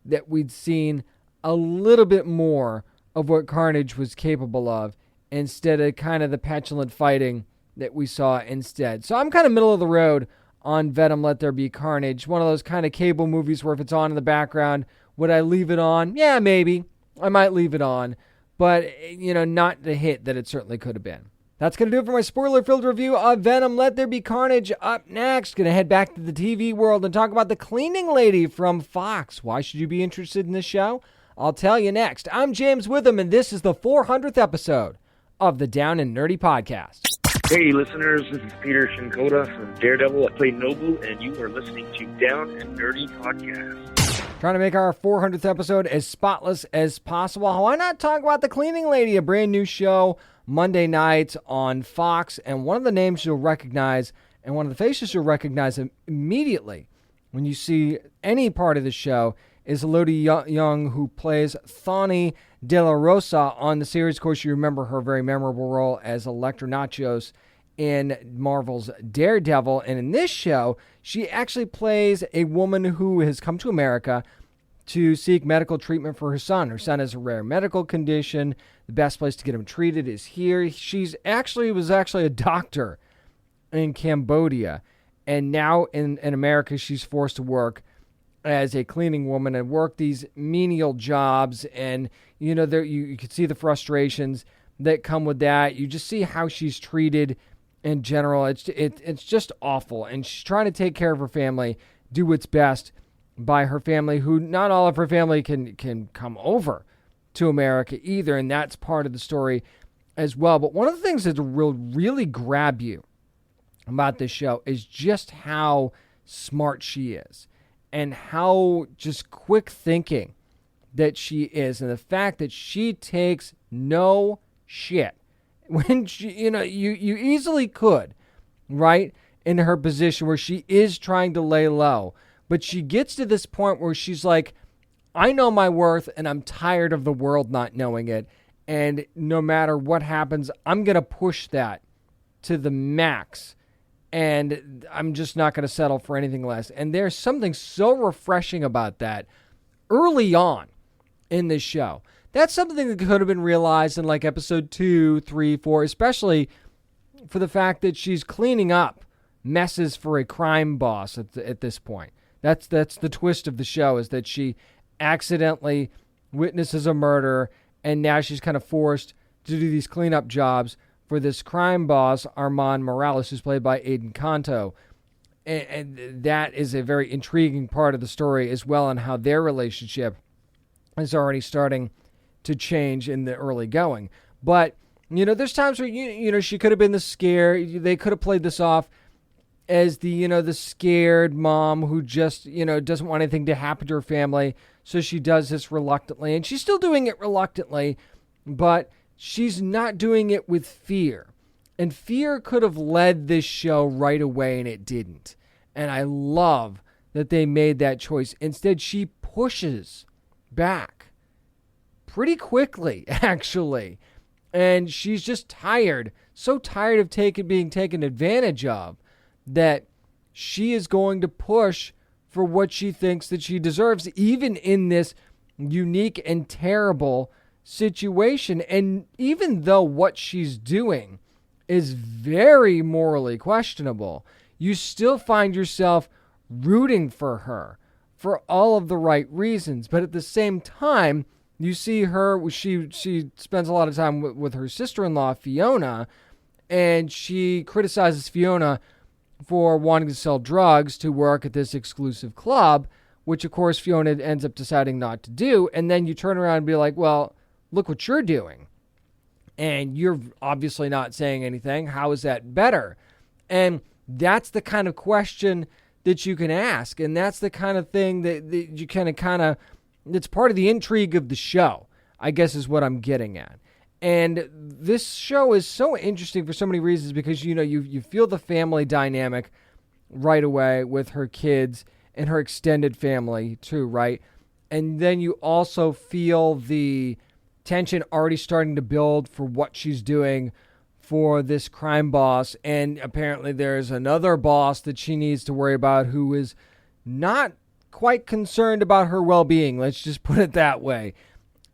that we'd seen a little bit more of what Carnage was capable of instead of kind of the petulant fighting that we saw instead. So I'm kind of middle of the road on Venom Let There Be Carnage. One of those kind of cable movies where if it's on in the background, would I leave it on? Yeah, maybe. I might leave it on. But, not the hit that it certainly could have been. That's going to do it for my spoiler-filled review of Venom Let There Be Carnage. Up next, going to head back to the TV world and talk about the cleaning lady from Fox. Why should you be interested in this show? I'll tell you next. I'm James Witham, and this is the 400th episode of the Down and Nerdy Podcast. Hey, listeners, this is Peter Shinkoda from Daredevil. I play Nobu, and you are listening to Down and Nerdy Podcast. Trying to make our 400th episode as spotless as possible. Why not talk about The Cleaning Lady, a brand new show Monday night on Fox. And one of the names you'll recognize and one of the faces you'll recognize immediately when you see any part of the show is Elodie Young, who plays Thawny De La Rosa on the series. Of course, you remember her very memorable role as Electra Nachos in Marvel's Daredevil. And in this show, she actually plays a woman who has come to America to seek medical treatment for her son. Her son has a rare medical condition. The best place to get him treated is here. She's was actually a doctor in Cambodia. And now in America, she's forced to work as a cleaning woman and work these menial jobs. And, you can see the frustrations that come with that. You just see how she's treated in general. It's just awful. And she's trying to take care of her family, do what's best by her family, who not all of her family can come over to America either. And that's part of the story as well. But one of the things that will really grab you about this show is just how smart she is and how just quick thinking that she is. And the fact that she takes no shit. When she, you easily could, right, in her position where she is trying to lay low. But she gets to this point where she's like, I know my worth and I'm tired of the world not knowing it. And no matter what happens, I'm going to push that to the max. And I'm just not going to settle for anything less. And there's something so refreshing about that early on in this show. That's something that could have been realized in like episode 2, 3, 4, especially for the fact that she's cleaning up messes for a crime boss at this point. That's the twist of the show, is that she accidentally witnesses a murder and now she's kind of forced to do these cleanup jobs for this crime boss, Armand Morales, who's played by Aiden Canto. And that is a very intriguing part of the story as well, and how their relationship is already starting to change in the early going. But, there's times where, she could have been the scared. They could have played this off as the scared mom who just, doesn't want anything to happen to her family. So she does this reluctantly, and she's still doing it reluctantly, but she's not doing it with fear. And fear could have led this show right away, and it didn't. And I love that they made that choice. Instead, she pushes back pretty quickly, actually. And she's just tired, so tired of being taken advantage of, that she is going to push for what she thinks that she deserves, even in this unique and terrible situation. And even though what she's doing is very morally questionable, you still find yourself rooting for her for all of the right reasons. But at the same time, you see her, she spends a lot of time with her sister-in-law, Fiona, and she criticizes Fiona for wanting to sell drugs to work at this exclusive club, which of course Fiona ends up deciding not to do. And then you turn around and be like, well, look what you're doing. And you're obviously not saying anything. How is that better? And that's the kind of question that you can ask. And that's the kind of thing that you kind of, it's part of the intrigue of the show, I guess is what I'm getting at. And this show is so interesting for so many reasons because, you feel the family dynamic right away with her kids and her extended family too, right? And then you also feel the tension already starting to build for what she's doing for this crime boss. And apparently there's another boss that she needs to worry about who is not quite concerned about her well-being. Let's just put it that way.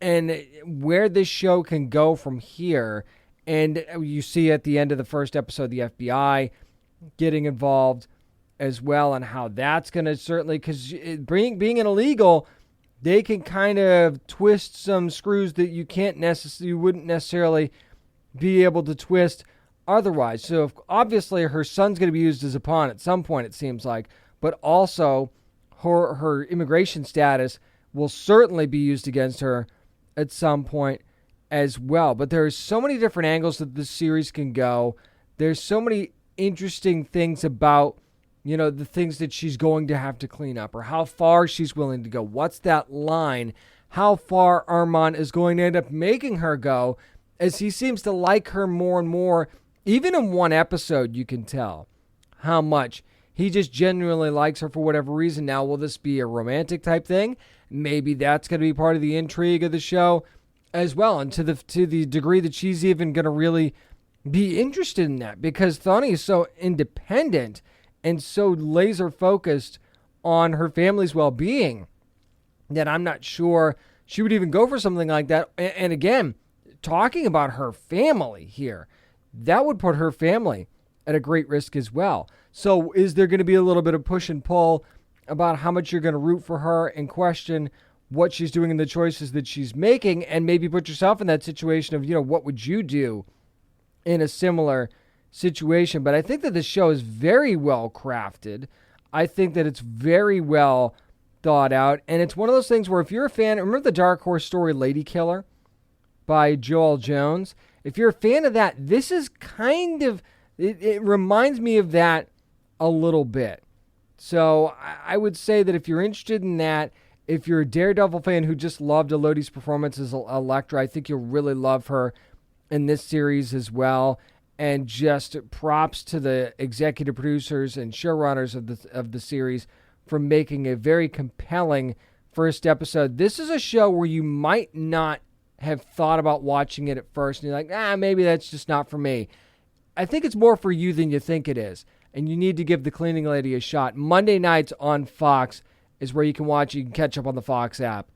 And where this show can go from here, and you see at the end of the first episode, the FBI getting involved as well, and how that's going to certainly, because being an illegal, they can kind of twist some screws that you wouldn't necessarily be able to twist otherwise. So obviously her son's going to be used as a pawn at some point, it seems like, but also her immigration status will certainly be used against her at some point as well. But there's so many different angles that this series can go. There's so many interesting things about, the things that she's going to have to clean up, or how far she's willing to go. What's that line? How far Armand is going to end up making her go, as he seems to like her more and more. Even in one episode, you can tell how much he just genuinely likes her for whatever reason. Now, will this be a romantic type thing? Maybe that's going to be part of the intrigue of the show as well. And to the degree that she's even going to really be interested in that, because Thani is so independent and so laser focused on her family's well-being that I'm not sure she would even go for something like that. And again, talking about her family here, that would put her family at a great risk as well. So is there going to be a little bit of push and pull about how much you're going to root for her and question what she's doing and the choices that she's making, and maybe put yourself in that situation of, what would you do in a similar situation? But I think that this show is very well crafted. I think that it's very well thought out. And it's one of those things where if you're a fan, remember the Dark Horse story Lady Killer by Joel Jones? If you're a fan of that, this is kind of, it reminds me of that a little bit. So I would say that if you're interested in that, if you're a Daredevil fan who just loved Elodie's performance as Elektra, I think you'll really love her in this series as well. And just props to the executive producers and showrunners of the series for making a very compelling first episode. This is a show where you might not have thought about watching it at first, and you're like, maybe that's just not for me. I think it's more for you than you think it is, and you need to give The Cleaning Lady a shot. Monday nights on Fox is where you can watch. You can catch up on the Fox app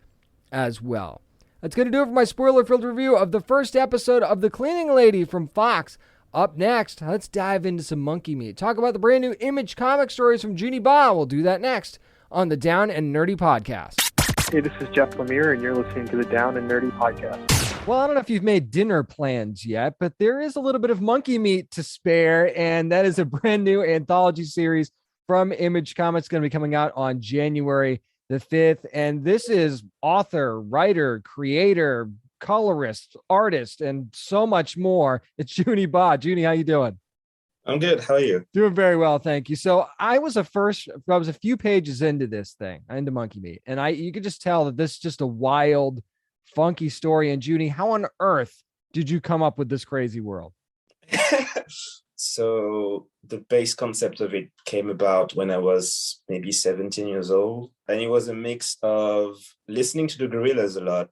as well. That's going to do it for my spoiler-filled review of the first episode of The Cleaning Lady from Fox. Up next, let's dive into some monkey meat. Talk about the brand new Image comic stories from Juni Ba. We'll do that next on the Down and Nerdy Podcast. Hey, this is Jeff Lemire, and you're listening to the Down and Nerdy Podcast. Well, I don't know if you've made dinner plans yet, but there is a little bit of monkey meat to spare, and that is a brand new anthology series from Image Comics, going to be coming out on January the 5th. And this is author, writer, creator, colorist, artist, and so much more. It's Juni Ba. Juni, how you doing? I'm good. How are you? Doing very well, thank you. So I was a few pages into this thing, into Monkey Meat, and you could just tell that this is just a wild, funky story. And Juni, how on earth did you come up with this crazy world? So the base concept of it came about when I was maybe 17 years old, and it was a mix of listening to the Gorillaz a lot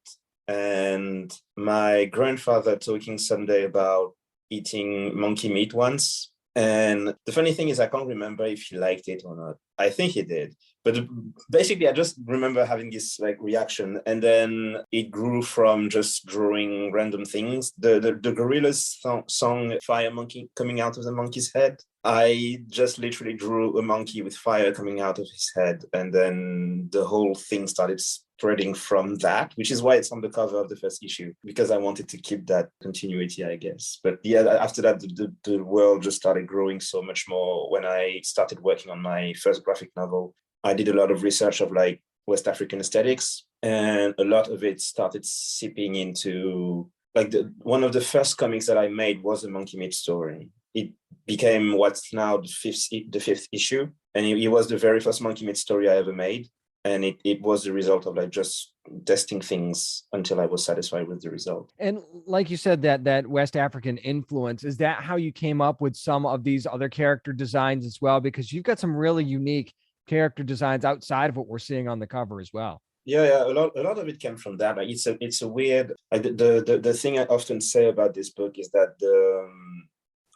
and my grandfather talking someday about eating monkey meat once. And the funny thing is, I can't remember if he liked it or not. I think he did. But basically, I just remember having this reaction. And then it grew from just drawing random things. The Gorillaz song Fire Monkey coming out of the monkey's head I just literally drew a monkey with fire coming out of his head, and then the whole thing started spreading from that, which is why it's on the cover of the first issue, because I wanted to keep that continuity, I guess. But yeah, after that, the world just started growing so much more. When I started working on my first graphic novel, I did a lot of research of like West African aesthetics, and a lot of it started seeping into like one of the first comics that I made was a Monkey Meat story. It became what's now the fifth issue, and it was the very first Monkey Meat story I ever made, and it was the result of like just testing things until I was satisfied with the result. And like you said, that West African influence, is that how you came up with some of these other character designs as well? Because you've got some really unique character designs outside of what we're seeing on the cover as well. Yeah, a lot of it came from that. Like it's a weird, like the thing I often say about this book is that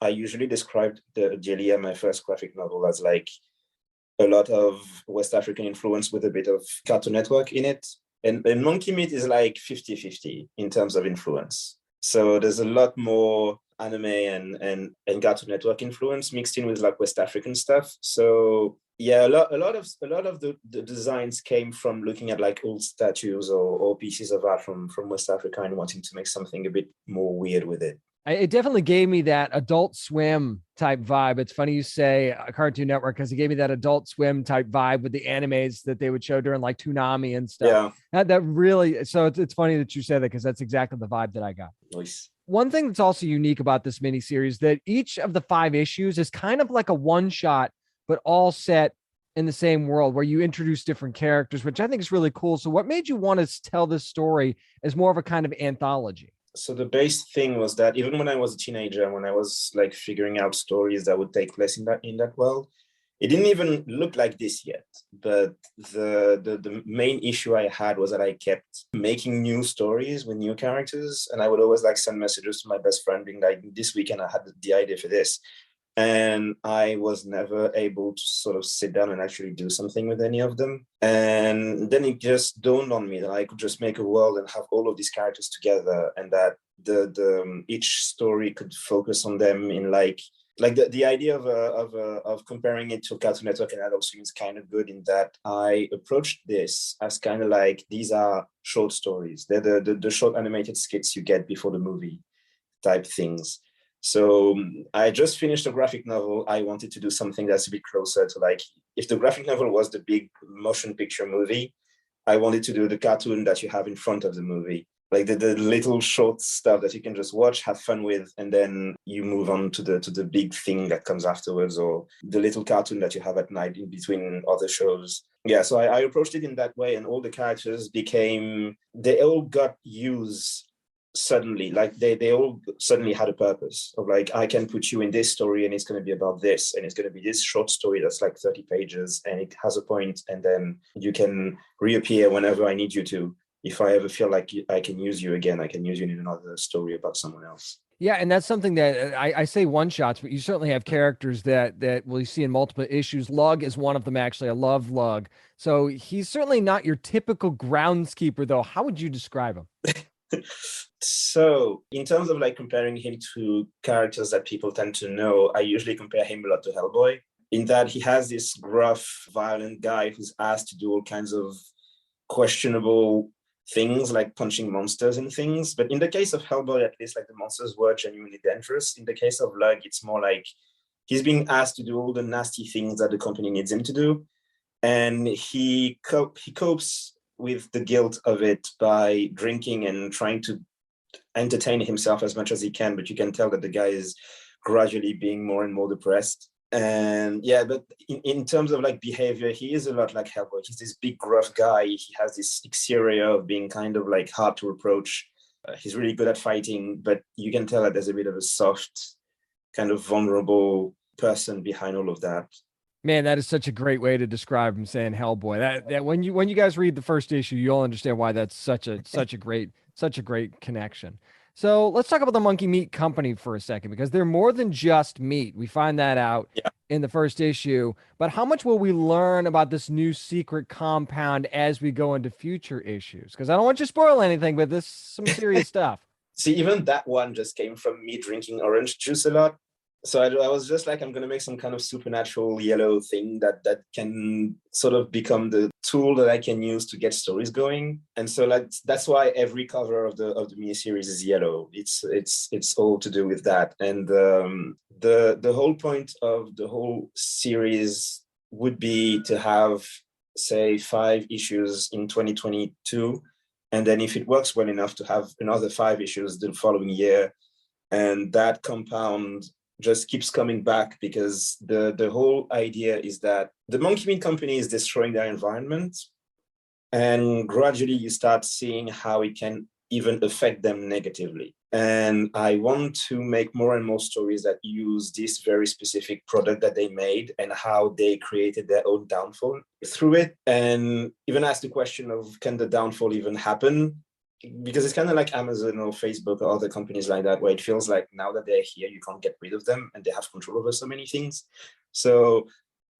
I usually described the Delia, my first graphic novel, as like a lot of West African influence with a bit of Cartoon Network in it. And Monkey Meat is like 50-50 in terms of influence. So there's a lot more anime and Cartoon Network influence mixed in with like West African stuff. So yeah, a lot of the designs came from looking at like old statues or pieces of art from West Africa and wanting to make something a bit more weird with it. It definitely gave me that Adult Swim type vibe. It's funny you say a Cartoon Network, because it gave me that Adult Swim type vibe with the animes that they would show during like Toonami and stuff. Yeah. That really, so it's funny that you say that, because that's exactly the vibe that I got. Nice. One thing that's also unique about this miniseries, that each of the 5 issues is kind of like a one shot, but all set in the same world where you introduce different characters, which I think is really cool. So what made you want to tell this story as more of a kind of anthology? So the base thing was that even when I was a teenager, when I was like figuring out stories that would take place in that world, it didn't even look like this yet. But the main issue I had was that I kept making new stories with new characters, and I would always like send messages to my best friend being like, this weekend I had the idea for this. And I was never able to sort of sit down and actually do something with any of them. And then it just dawned on me that I could just make a world and have all of these characters together, and that each story could focus on them in like the idea of comparing it to Cartoon Network and Adult Swim is kind of good, in that I approached this as kind of like, these are short stories. They're the short animated skits you get before the movie type things. So I just finished a graphic novel. I wanted to do something that's a bit closer to like, if the graphic novel was the big motion picture movie, I wanted to do the cartoon that you have in front of the movie. Like the little short stuff that you can just watch, have fun with, and then you move on to the big thing that comes afterwards, or the little cartoon that you have at night in between other shows. Yeah, so I approached it in that way, and all the characters they all got use suddenly. Like they all suddenly had a purpose of like, I can put you in this story and it's going to be about this, and it's going to be this short story that's like 30 pages and it has a point, and then you can reappear whenever I need you to. If I ever feel like I can use you again, I can use you in another story about someone else. Yeah, and that's something that I say one shots, but you certainly have characters that we'll see in multiple issues. Lug is one of them, actually. I love Lug. So he's certainly not your typical groundskeeper, though. How would you describe him? So in terms of like comparing him to characters that people tend to know, I usually compare him a lot to Hellboy, in that he has this gruff, violent guy who's asked to do all kinds of questionable things like punching monsters and things. But in the case of Hellboy, at least, like the monsters were genuinely dangerous. In the case of Lug, it's more like he's being asked to do all the nasty things that the company needs him to do. And he copes with the guilt of it by drinking and trying to entertain himself as much as he can. But you can tell that the guy is gradually being more and more depressed. And yeah, but in terms of like behavior, he is a lot like Hellboy. He's this big gruff guy. He has this exterior of being kind of like hard to approach. He's really good at fighting, but you can tell that there's a bit of a soft, kind of vulnerable person behind all of that. Man, that is such a great way to describe him, saying Hellboy. That when you guys read the first issue, you'll understand why that's such a great connection. So let's talk about the Monkey Meat Company for a second, because they're more than just meat. We find that out in the first issue. But how much will we learn about this new secret compound as we go into future issues? Because I don't want you to spoil anything, but this is some serious stuff. See, even that one just came from me drinking orange juice a lot. So I was just like, I'm going to make some kind of supernatural yellow thing that can sort of become the tool that I can use to get stories going. And so like that's why every cover of the miniseries is yellow. It's all to do with that. And the whole point of the whole series would be to have, say, 5 issues in 2022, and then if it works well enough, to have another 5 issues the following year. And that compound just keeps coming back, because the whole idea is that the monkey meat company is destroying their environment, and gradually you start seeing how it can even affect them negatively. And I want to make more and more stories that use this very specific product that they made and how they created their own downfall through it, and even ask the question of, can the downfall even happen? Because it's kind of like Amazon or Facebook or other companies like that, where it feels like now that they're here, you can't get rid of them and they have control over so many things. So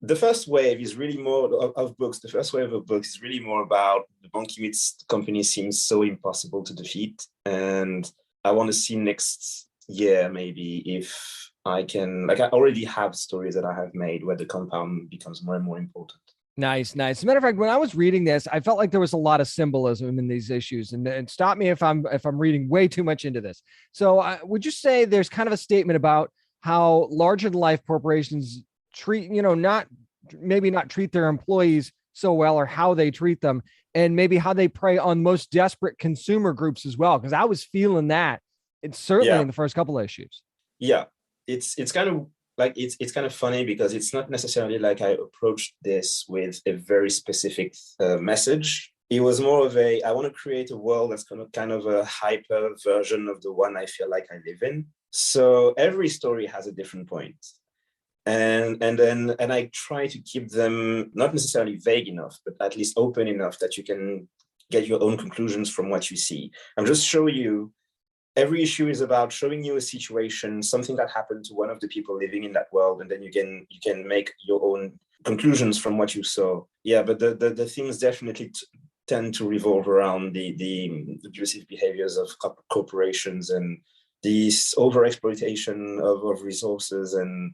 the first wave is really more of books. The first wave of books is really more about the monkey meat company seems so impossible to defeat. And I want to see next year, maybe, if I can, like, I already have stories that I have made where the compound becomes more and more important. Nice. As a matter of fact, when I was reading this, I felt like there was a lot of symbolism in these issues, and stop me if I'm reading way too much into this. So would you say there's kind of a statement about how larger than life corporations treat, not treat their employees so well, or how they treat them, and maybe how they prey on most desperate consumer groups as well? Because I was feeling that. It's certainly in the first couple of issues. Yeah, it's kind of like, it's kind of funny, because it's not necessarily like I approached this with a very specific message. It was more of I want to create a world that's kind of a hyper version of the one I feel like I live in. So every story has a different point. And I try to keep them not necessarily vague enough, but at least open enough that you can get your own conclusions from what you see. I'm just showing you. Every issue is about showing you a situation, something that happened to one of the people living in that world, and then you can make your own conclusions from what you saw. Yeah, but the themes definitely tend to revolve around the abusive behaviors of corporations, and this overexploitation of resources, and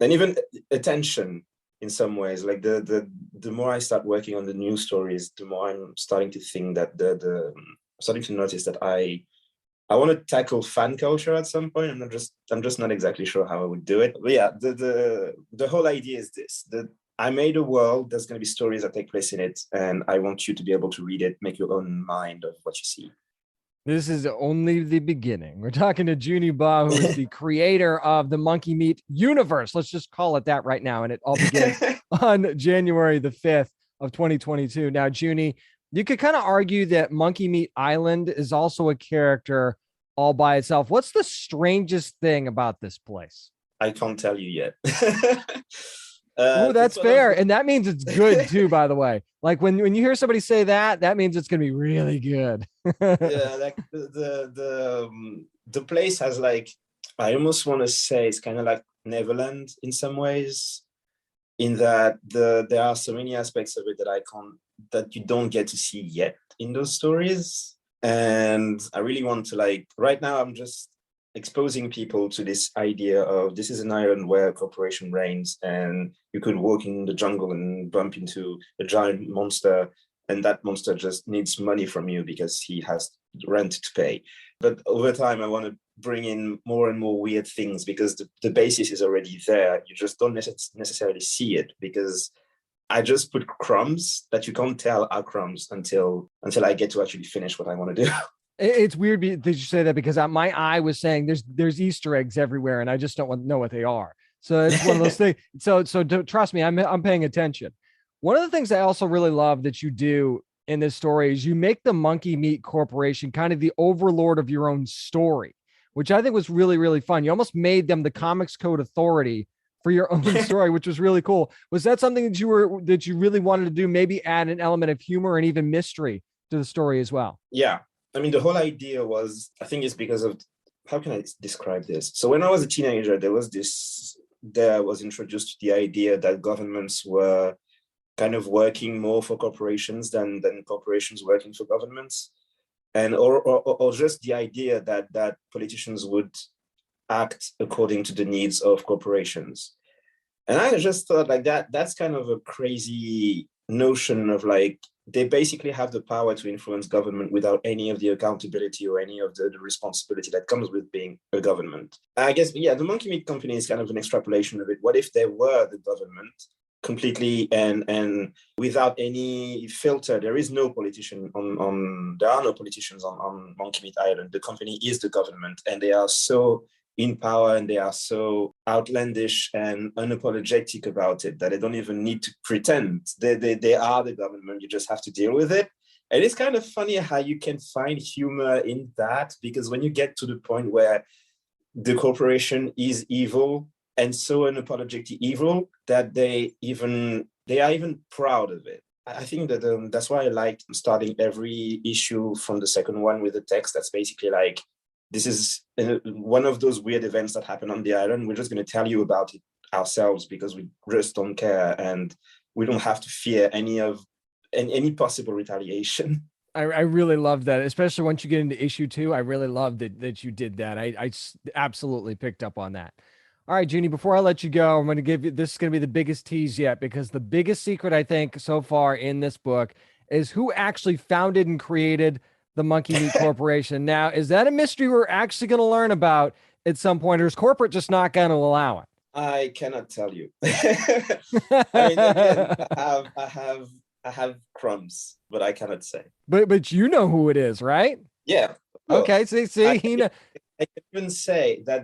even attention in some ways. Like the more I start working on the new stories, the more I'm starting to think that starting to notice that I want to tackle fan culture at some point. I'm just not exactly sure how I would do it. But yeah, the whole idea is this: that I made a world, there's going to be stories that take place in it, and I want you to be able to read it, make your own mind of what you see. This is only the beginning. We're talking to Juni Ba, who is the creator of the Monkey Meat universe. Let's just call it that right now. And it all begins on January the 5th of 2022. Now, Juni, you could kind of argue that Monkey Meat Island is also a character all by itself. What's the strangest thing about this place? I can't tell you yet. Oh, that's fair. And that means it's good too, by the way. Like when you hear somebody say that means it's going to be really good. Yeah, like the place has, like, I almost want to say it's kind of like Neverland in some ways, in that there are so many aspects of it that you don't get to see yet in those stories. And I really want to, like, right now I'm just exposing people to this idea of this is an island where corporation reigns, and you could walk in the jungle and bump into a giant monster, and that monster just needs money from you because he has rent to pay. But over time, I want to bring in more and more weird things, because the basis is already there. You just don't necessarily see it, because I just put crumbs that you can't tell are crumbs until I get to actually finish what I want to do. It's weird that you say that, because my eye was saying there's Easter eggs everywhere, and I just don't know what they are. So it's one of those things. So trust me, I'm paying attention. One of the things I also really love that you do in this story is you make the Monkey Meat Corporation kind of the overlord of your own story, which I think was really, really fun. You almost made them the Comics Code Authority for your own story, which was really cool. Was that something that you really wanted to do? Maybe add an element of humor and even mystery to the story as well? Yeah. I mean, the whole idea was, I think it's because of, how can I describe this? So when I was a teenager, there was introduced the idea that governments were kind of working more for corporations than corporations working for governments. And or just the idea that politicians would act according to the needs of corporations. And I just thought like that's kind of a crazy notion of like, they basically have the power to influence government without any of the accountability or any of the responsibility that comes with being a government. I guess, yeah, the Monkey Meat Company is kind of an extrapolation of it. What if they were the government completely and without any filter? There is no politician there are no politicians on Monkey Meat Island. The company is the government, and they are so in power and they are so outlandish and unapologetic about it that they don't even need to pretend. They are the government. You just have to deal with it. And it's kind of funny how you can find humor in that, because when you get to the point where the corporation is evil and so unapologetic evil that they are even proud of it. I think that that's why I liked starting every issue from the second one with a text that's basically like, this is one of those weird events that happen on the island. We're just going to tell you about it ourselves because we just don't care, and we don't have to fear any possible retaliation. I really love that, especially once you get into issue 2. I really love that you did that. I absolutely picked up on that. All right, Juni, before I let you go, I'm going to give you, this is going to be the biggest tease yet, because the biggest secret I think so far in this book is who actually founded and created the Monkey Meat Corporation. Now, is that a mystery we're actually going to learn about at some point, or is corporate just not going to allow it? I cannot tell you. I mean, again, I have crumbs, but I cannot say. But you know who it is, right? Yeah. Okay. See, I can even say that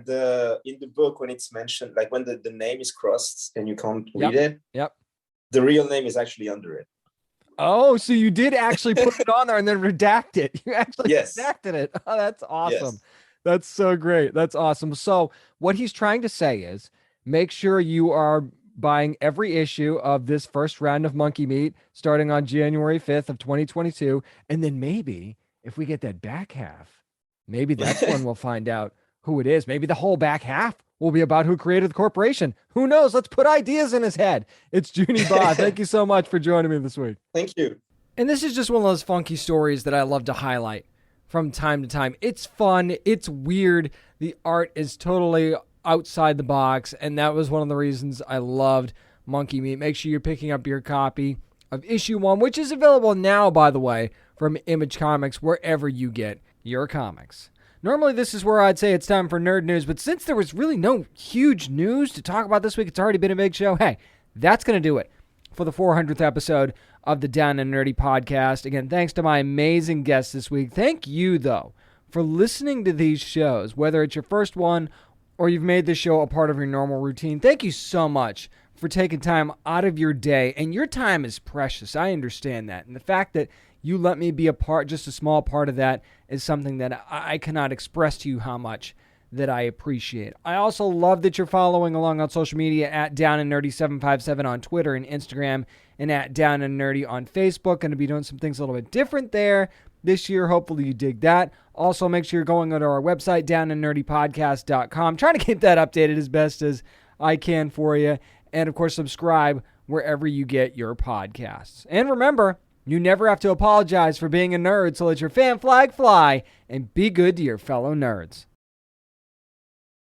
in the book, when it's mentioned, like when the name is crossed and you can't read it. Yep. The real name is actually under it. Oh, so you did actually put it on there and then redact it. You actually redacted it. Oh, that's awesome. Yes. That's so great. That's awesome. So what he's trying to say is make sure you are buying every issue of this first round of Monkey Meat starting on January 5th of 2022. And then maybe if we get that back half, maybe that's when we'll find out who it is. Maybe the whole back half will be about who created the corporation. Who knows? Let's put ideas in his head. It's Juni Ba. Thank you so much for joining me this week. Thank you. And this is just one of those funky stories that I love to highlight from time to time. It's fun. It's weird. The art is totally outside the box. And that was one of the reasons I loved Monkey Meat. Make sure you're picking up your copy of issue 1, which is available now, by the way, from Image Comics, wherever you get your comics. Normally, this is where I'd say it's time for nerd news, but since there was really no huge news to talk about this week, it's already been a big show. Hey, that's going to do it for the 400th episode of the Down and Nerdy podcast. Again, thanks to my amazing guests this week. Thank you, though, for listening to these shows, whether it's your first one or you've made this show a part of your normal routine. Thank you so much for taking time out of your day, and your time is precious. I understand that, and the fact that you let me be a part, just a small part of that, is something that I cannot express to you how much that I appreciate. I also love that you're following along on social media at Down and Nerdy 757 on Twitter and Instagram, and at Down and Nerdy on Facebook. Going to be doing some things a little bit different there this year. Hopefully you dig that. Also, make sure you're going onto our website, downandnerdypodcast.com. Trying to keep that updated as best as I can for you. And, of course, subscribe wherever you get your podcasts. And remember, you never have to apologize for being a nerd, so let your fan flag fly and be good to your fellow nerds.